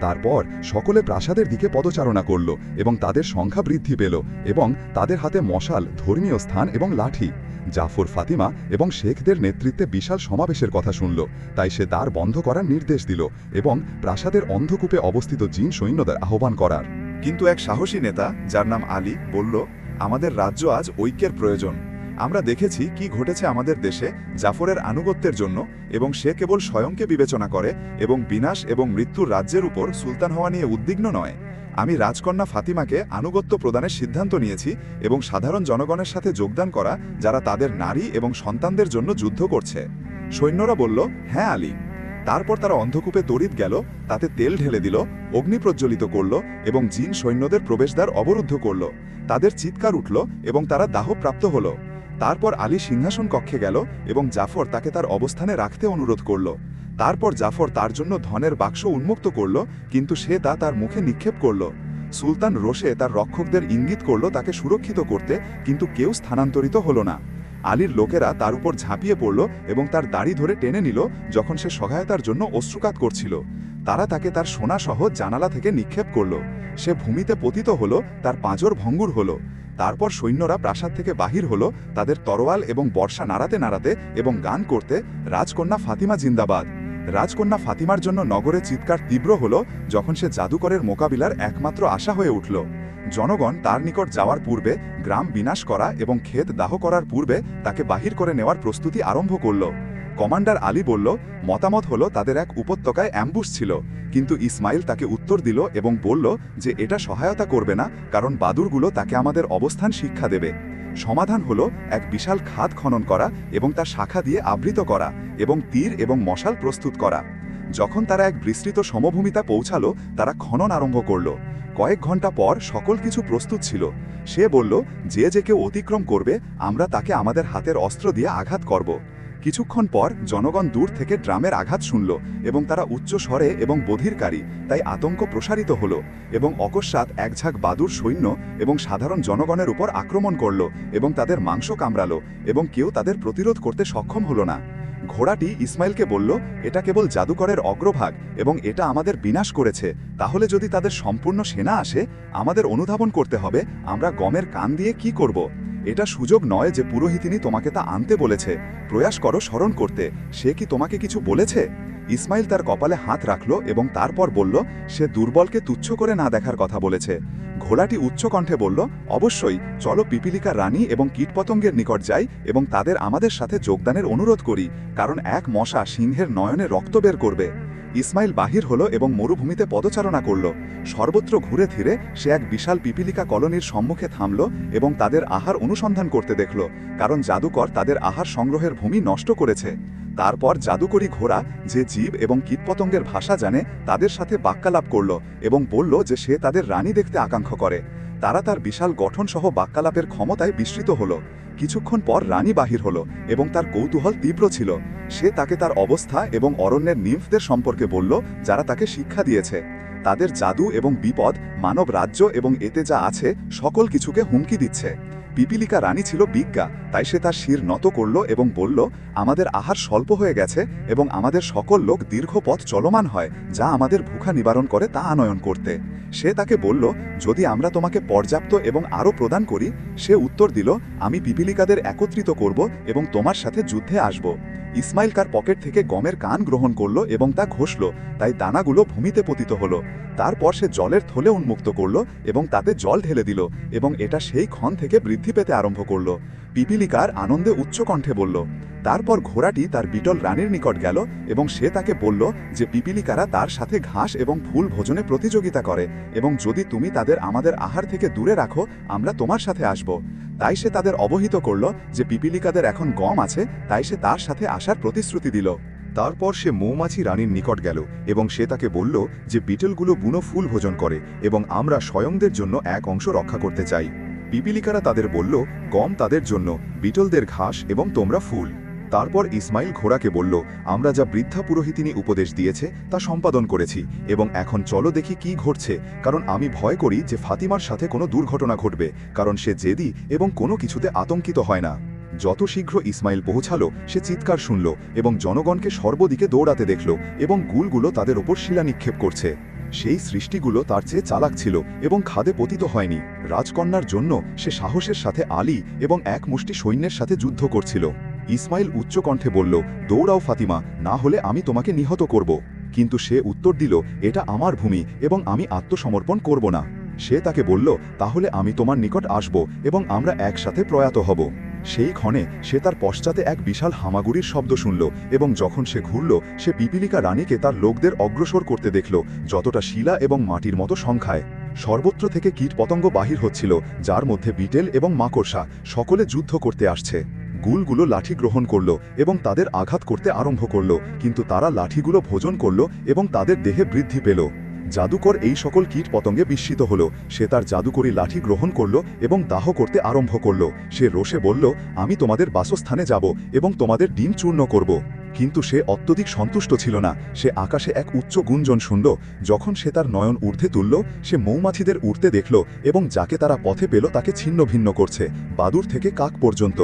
তারপর সকলে প্রাসাদের দিকে পদচারণা করল এবং তাদের সংখ্যা বৃদ্ধি পেল এবং তাদের হাতে মশাল, ধর্মীয় স্থান এবং লাঠি। জাফর ফাতিমা এবং শেখদের নেতৃত্বে বিশাল সমাবেশের কথা শুনল, তাই সে দ্বার বন্ধ করার নির্দেশ দিল এবং প্রাসাদের অন্ধকূপে অবস্থিত জিন সৈন্যদের আহ্বান করার। কিন্তু এক সাহসী নেতা যার নাম আলী বলল, আমাদের রাজ্য আজ ঐক্যের প্রয়োজন। আমরা দেখেছি কি ঘটেছে আমাদের দেশে জাফরের আনুগত্যের জন্য, এবং সে কেবল স্বয়ংকে বিবেচনা করে এবং বিনাশ এবং মৃত্যুর রাজ্যের উপর সুলতান হওয়া নিয়ে উদ্বিগ্ন নয়। আমি রাজকন্যা ফাতিমাকে আনুগত্য প্রদানের সিদ্ধান্ত নিয়েছি এবং সাধারণ জনগণের সাথে যোগদান করা যারা তাদের নারী এবং সন্তানদের জন্য যুদ্ধ করছে। সৈন্যরা বলল, হ্যাঁ আলী। তারপর তারা অন্ধকূপে তড়িৎ গেল, তাতে তেল ঢেলে দিল, অগ্নি প্রজ্বলিত করল এবং জিন সৈন্যদের প্রবেশদ্বার অবরুদ্ধ করল। তাদের চিৎকার উঠল এবং তারা দাহপ্রাপ্ত হল। তারপর আলী সিংহাসন কক্ষে গেল এবং জাফর তাকে তার অবস্থানে রাখতে অনুরোধ করল। তারপর জাফর তার জন্য ধনের বাক্স উন্মুক্ত করল, কিন্তু সে তা তার মুখে নিক্ষেপ করল। সুলতান রোশে তার রক্ষকদের ইঙ্গিত করল তাকে সুরক্ষিত করতে, কিন্তু কেউ স্থানান্তরিত হলো না। আলীর লোকেরা তার উপর ঝাঁপিয়ে পড়ল এবং তার দাড়ি ধরে টেনে নিল যখন সে সহায়তার জন্য অশ্রুপাত করছিল। তারা তাকে তার সোনাসহ জানালা থেকে নিক্ষেপ করল। সে ভূমিতে পতিত হলো, তার পাঁজর ভঙ্গুর হলো। তারপর সৈন্যরা প্রাসাদ থেকে বাহির হলো, তাদের তরোয়াল এবং বর্ষা নাড়াতে নাড়াতে এবং গান করতে, রাজকন্যা ফাতিমা জিন্দাবাদ। রাজকন্যা ফাতিমার জন্য নগরে চিৎকার তীব্র হলো যখন সে জাদুকরের মোকাবিলার একমাত্র আশা হয়ে উঠল। জনগণ তার নিকট যাওয়ার পূর্বে, গ্রাম বিনাশ করা এবং ক্ষেত দাহ করার পূর্বে তাকে বাহির করে নেওয়ার প্রস্তুতি আরম্ভ করল। কমান্ডার আলী বলল, মতামত হলো তাদের এক উপত্যকায় অ্যাম্বুশ ছিল, কিন্তু ইসমাইল তাকে উত্তর দিল এবং বলল যে এটা সহায়তা করবে না, কারণ বাদুরগুলো তাকে আমাদের অবস্থান শিক্ষা দেবে। সমাধান হলো এক বিশাল খাদ খনন করা এবং তার শাখা দিয়ে আবৃত করা এবং তীর এবং মশাল প্রস্তুত করা। যখন তারা এক বিস্তৃত সমভূমিতে পৌঁছালো, তারা খনন আরম্ভ করল। কয়েক ঘন্টা পর সকল কিছু প্রস্তুত ছিল। সে বলল, যে কেউ অতিক্রম করবে, আমরা তাকে আমাদের হাতের অস্ত্র দিয়ে আঘাত করব। কিছুক্ষণ পর জনগণ দূর থেকে ড্রামের আঘাত শুনল এবং তারা উচ্চ স্বরে এবং বধিরকারী, তাই আতঙ্ক প্রসারিত হল এবং অকস্মাৎ এক ঝাঁক বাদুর সৈন্য এবং সাধারণ জনগণের উপর আক্রমণ করল এবং তাদের মাংস কামড়াল এবং কেউ তাদের প্রতিরোধ করতে সক্ষম হল না। ঘোড়াটি ইসমাইলকে বলল, এটা কেবল জাদুকরের অগ্রভাগ এবং এটা আমাদের বিনাশ করেছে। তাহলে যদি তাদের সম্পূর্ণ সেনা আসে, আমাদের অনুধাবন করতে হবে আমরা গমের কান দিয়ে কি করব। এটা সুযোগ নয় যে পুরোহিতিনী তোমাকে তা আনতে বলেছে। প্রয়াস করো স্মরণ করতে, সে কি তোমাকে কিছু বলেছে? ইসমাইল তার কপালে হাত রাখল এবং তারপর বলল, সে দুর্বলকে তুচ্ছ করে না দেখার কথা বলেছে। ঘোড়াটি উচ্চ কণ্ঠে বলল, অবশ্যই, চলো পিপিলিকা রানী এবং কীটপতঙ্গের নিকট যাই এবং তাদের আমাদের সাথে যোগদানের অনুরোধ করি, কারণ এক মশা সিংহের নয়নে রক্ত বের করবে। ইসমাইল বাহির হলো এবং মরুভূমিতে পদচারণা করল। সর্বত্র ঘুরে ফিরে সে এক বিশাল পিপিলিকা কলোনির সম্মুখে থামল এবং তাদের আহার অনুসন্ধান করতে দেখল, কারণ জাদুকর তাদের আহার সংগ্রহের ভূমি নষ্ট করেছে। তারপর জাদুকরী ঘোড়া, যে জীব এবং কীটপতঙ্গের ভাষা জানে, তাদের সাথে বাক্যালাপ করল এবং বলল যে সে তাদের রানী দেখতে আকাঙ্ক্ষা করে। তারা তার বিশাল গঠনসহ বাক্যালাপের ক্ষমতায় বিস্মৃত হল। কিছুক্ষণ পর রানী বাহির হল এবং তার কৌতূহল তীব্র ছিল। সে তাকে তার অবস্থা এবং অরণ্যের নিম্ফদের সম্পর্কে বলল, যারা তাকে শিক্ষা দিয়েছে। তাদের জাদু এবং বিপদ মানব রাজ্য এবং এতে যা আছে সকল কিছুকে হুমকি দিচ্ছে। পিপিলিকা রানী ছিল বিজ্ঞা, তাই সে তার শির নত করল এবং বলল, আমাদের আহার স্বল্প হয়ে গেছে এবং আমাদের সকল লোক দীর্ঘ পথ চলমান হয়, যা আমাদের ভুখা নিবারণ করে তা আনয়ন করতে। সে তাকে বলল, যদি আমরা তোমাকে পর্যাপ্ত এবং আরও প্রদান করি। সে উত্তর দিল, আমি পিপিলিকাদের একত্রিত করব এবং তোমার সাথে যুদ্ধে আসব। ইসমাইল তার পকেট থেকে গমের কান গ্রহণ করল এবং তা ঘষল, তাই দানাগুলো ভূমিতে পতিত হলো। তারপর সে জলের থলে উন্মুক্ত করল এবং তাতে জল ঢেলে দিল এবং এটা সেই ক্ষণ থেকে বৃদ্ধি পেতে আরম্ভ করল। পিপিলিকার আনন্দে উচ্চকণ্ঠে বলল। তারপর ঘোড়াটি তার বিটল রানীর নিকট গেল এবং সে তাকে বলল যে পিপিলিকারা তার সাথে ঘাস এবং ফুল ভোজনে প্রতিযোগিতা করে এবং যদি তুমি তাদের আমাদের আহার থেকে দূরে রাখো, আমরা তোমার সাথে আসব। তাই সে তাদের অবহিত করল যে পিপিলিকাদের এখন গম আছে, তাই সে তার সাথে আসার প্রতিশ্রুতি দিল। তারপর সে মৌমাছি রানীর নিকট গেল এবং সে তাকে বলল যে বিটলগুলো বুনো ফুল ভোজন করে এবং আমরা স্বয়ংদের জন্য এক অংশ রক্ষা করতে চাই। পিপিলিকারা তাদের বলল, গম তাদের জন্য, বিটলদের ঘাস এবং তোমরা ফুল। তারপর ইসমাইল ঘোড়াকে বলল, আমরা যা বৃদ্ধা পুরোহিতিনী উপদেশ দিয়েছে তা সম্পাদন করেছি এবং এখন চলো দেখি কি ঘটছে, কারণ আমি ভয় করি যে ফাতিমার সাথে কোনো দুর্ঘটনা ঘটবে, কারণ সে জেদি এবং কোনো কিছুতে আতঙ্কিত হয় না। যত শীঘ্র ইসমাইল পৌঁছালো, সে চিৎকার শুনল এবং জনগণকে সর্বদিকে দৌড়াতে দেখল এবং গুলগুলো তাদের ওপর শিলা নিক্ষেপ করছে। সেই সৃষ্টিগুলো তার চেয়ে চালাক ছিল এবং খাদে পতিত হয়নি। রাজকন্যার জন্য সে সাহসের সাথে আলী এবং এক মুষ্টি সৈন্যের সাথে যুদ্ধ করছিল। ইসমাইল উচ্চকণ্ঠে বলল, দৌড়াও ফাতিমা, না হলে আমি তোমাকে নিহত করব। কিন্তু সে উত্তর দিল, এটা আমার ভূমি এবং আমি আত্মসমর্পণ করব না। সে তাকে বলল, তাহলে আমি তোমার নিকট আসব এবং আমরা একসাথে প্রয়াত হব। সেই ক্ষণে সে তার পশ্চাতে এক বিশাল হামাগুড়ির শব্দ শুনল এবং যখন সে ঘুরল, সে পিপিলিকা রানীকে তার লোকদের অগ্রসর করতে দেখল, যতটা শিলা এবং মাটির মতো সংখ্যায়। সর্বত্র থেকে কীটপতঙ্গ বাহির হচ্ছিল, যার মধ্যে বিটেল এবং মাকড়সা, সকলে যুদ্ধ করতে আসছে। গুলগুলো লাঠি গ্রহণ করল এবং তাদের আঘাত করতে আরম্ভ করল, কিন্তু তারা লাঠিগুলো ভোজন করল এবং তাদের দেহে বৃদ্ধি পেল। জাদুকর এই সকল কীট পতঙ্গে বিস্মিত হল। সে তার জাদুকরী লাঠি গ্রহণ করল এবং দাহ করতে আরম্ভ করল। সে রোষে বলল, আমি তোমাদের বাসস্থানে যাব এবং তোমাদের ডিম চূর্ণ করব। কিন্তু সে অত্যধিক সন্তুষ্ট ছিল না। সে আকাশে এক উচ্চ গুঞ্জন শুনল। যখন সে তার নয়ন ঊর্ধ্বে তুলল, সে মৌমাছিদের উড়তে দেখল এবং যাকে তারা পথে পেল তাকে ছিন্ন ভিন্ন করছে, বাদুড় থেকে কাক পর্যন্ত।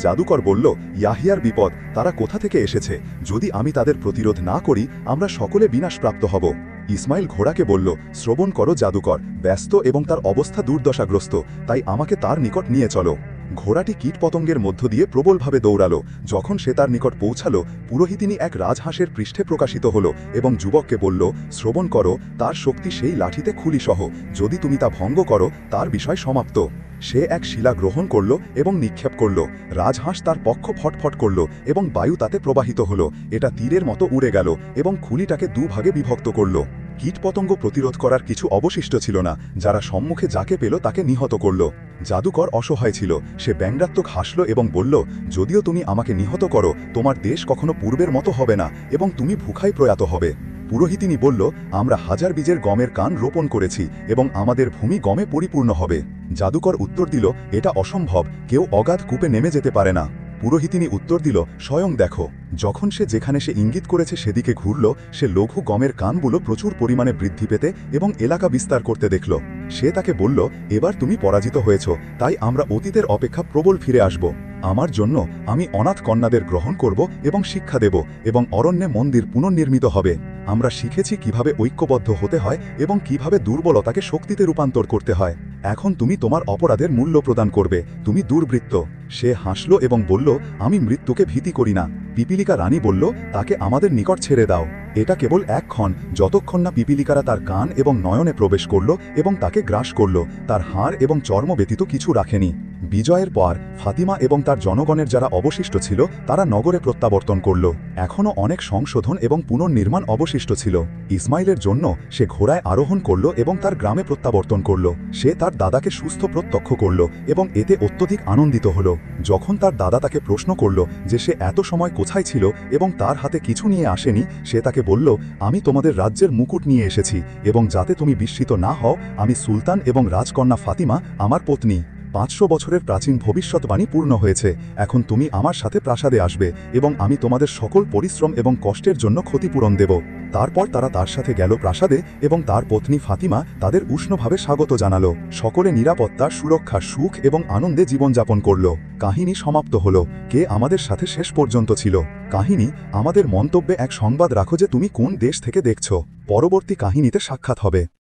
জাদুকর বলল, ইয়াহিয়ার বিপদ, তারা কোথা থেকে এসেছে? যদি আমি তাদের প্রতিরোধ না করি, আমরা সকলে বিনাশপ্রাপ্ত হব। ইসমাইল ঘোড়াকে বলল, শ্রবণ করো জাদুকর, ব্যস্ত এবং তার অবস্থা দুর্দশাগ্রস্ত, তাই আমাকে তার নিকট নিয়ে চলো। ঘোড়াটি কীটপতঙ্গের মধ্য দিয়ে প্রবলভাবে দৌড়ালো। যখন সে তার নিকট পৌঁছালো, পুরোহিতিনী এক রাজহাঁসের পৃষ্ঠে প্রকাশিত হল এবং যুবককে বলল, শ্রবণ করো, তার শক্তি সেই লাঠিতে খুলিসহ, যদি তুমি তা ভঙ্গ করো, তার বিষয় সমাপ্ত। সে এক শিলা গ্রহণ করল এবং নিক্ষেপ করল। রাজহাঁস তার পক্ষ ফটফট করল এবং বায়ু তাতে প্রবাহিত হল। এটা তীরের মতো উড়ে গেল এবং খুলিটাকে দুভাগে বিভক্ত করল। কীটপতঙ্গ প্রতিরোধ করার কিছু অবশিষ্ট ছিল না। যারা সম্মুখে যাকে পেল তাকে নিহত করল। জাদুকর অসহায় ছিল। সে ব্যঙ্গাত্মক হাসল এবং বলল, যদিও তুমি আমাকে নিহত করো, তোমার দেশ কখনো পূর্বের মতো হবে না এবং তুমি ভুখায় প্রয়াত হবে। পুরোহিতিনী বলল, আমরা হাজার বীজের গমের কান রোপণ করেছি এবং আমাদের ভূমি গমে পরিপূর্ণ হবে। জাদুকর উত্তর দিল, এটা অসম্ভব, কেউ অগাধ কূপে নেমে যেতে পারে না। পুরোহিতিনী উত্তর দিল, স্বয়ং দেখো। যখন সে যেখানে সে ইঙ্গিত করেছে সেদিকে ঘুরল, সে লঘু গমের কানগুলো প্রচুর পরিমাণে বৃদ্ধি পেতে এবং এলাকা বিস্তার করতে দেখল। সে তাকে বলল, এবার তুমি পরাজিত হয়েছ, তাই আমরা অতীতের অপেক্ষা প্রবল ফিরে আসব। আমার জন্য আমি অনাথ কন্যাদের গ্রহণ করব এবং শিক্ষা দেব এবং অরণ্যে মন্দির পুনর্নির্মিত হবে। আমরা শিখেছি কিভাবে ঐক্যবদ্ধ হতে হয় এবং কিভাবে দুর্বলতাকে শক্তিতে রূপান্তর করতে হয়। এখন তুমি তোমার অপরাধের মূল্য প্রদান করবে। তুমি দুর্বৃত্ত। সে হাসল এবং বলল, আমি মৃত্যুকে ভীতি করি না। পিপিলিকা রানী বলল, তাকে আমাদের নিকট ছেড়ে দাও। এটা কেবল এক ক্ষণ, যতক্ষণ না পিপিলিকারা তার কান এবং নয়নে প্রবেশ করল এবং তাকে গ্রাস করল। তার হাড় এবং চর্ম ব্যতীত কিছু রাখেনি। বিজয়ের পর ফাতিমা এবং তার জনগণের যারা অবশিষ্ট ছিল তারা নগরে প্রত্যাবর্তন করল। এখনও অনেক সংশোধন এবং পুনর্নির্মাণ অবশিষ্ট ছিল। ইসমাইলের জন্য সে ঘোড়ায় আরোহণ করল এবং তার গ্রামে প্রত্যাবর্তন করল। সে তার দাদাকে সুস্থ প্রত্যক্ষ করল এবং এতে অত্যধিক আনন্দিত হল। যখন তার দাদা তাকে প্রশ্ন করল যে সে এত সময় কোথায় ছিল এবং তার হাতে কিছু নিয়ে আসেনি, সে তাকে বলল, আমি তোমাদের রাজ্যের মুকুট নিয়ে এসেছি এবং যাতে তুমি বিস্মিত না হও, আমি সুলতান এবং রাজকন্যা ফাতিমা আমার পত্নী। 500 বছরের প্রাচীন ভবিষ্যৎবাণী পূর্ণ হয়েছে। এখন তুমি আমার সাথে প্রাসাদে আসবে এবং আমি তোমাদের সকল পরিশ্রম এবং কষ্টের জন্য ক্ষতিপূরণ দেব। তারপর তারা তার সাথে গেল প্রাসাদে এবং তার পত্নী ফাতিমা তাদের উষ্ণভাবে স্বাগত জানালো। সকলে নিরাপত্তা, সুরক্ষা, সুখ এবং আনন্দে জীবনযাপন করল। কাহিনী সমাপ্ত হল। কে আমাদের সাথে শেষ পর্যন্ত ছিল? কাহিনী আমাদের মন্তব্যে এক সংবাদ রাখো যে তুমি কোন দেশ থেকে দেখছো। পরবর্তী কাহিনীতে সাক্ষাৎ হবে।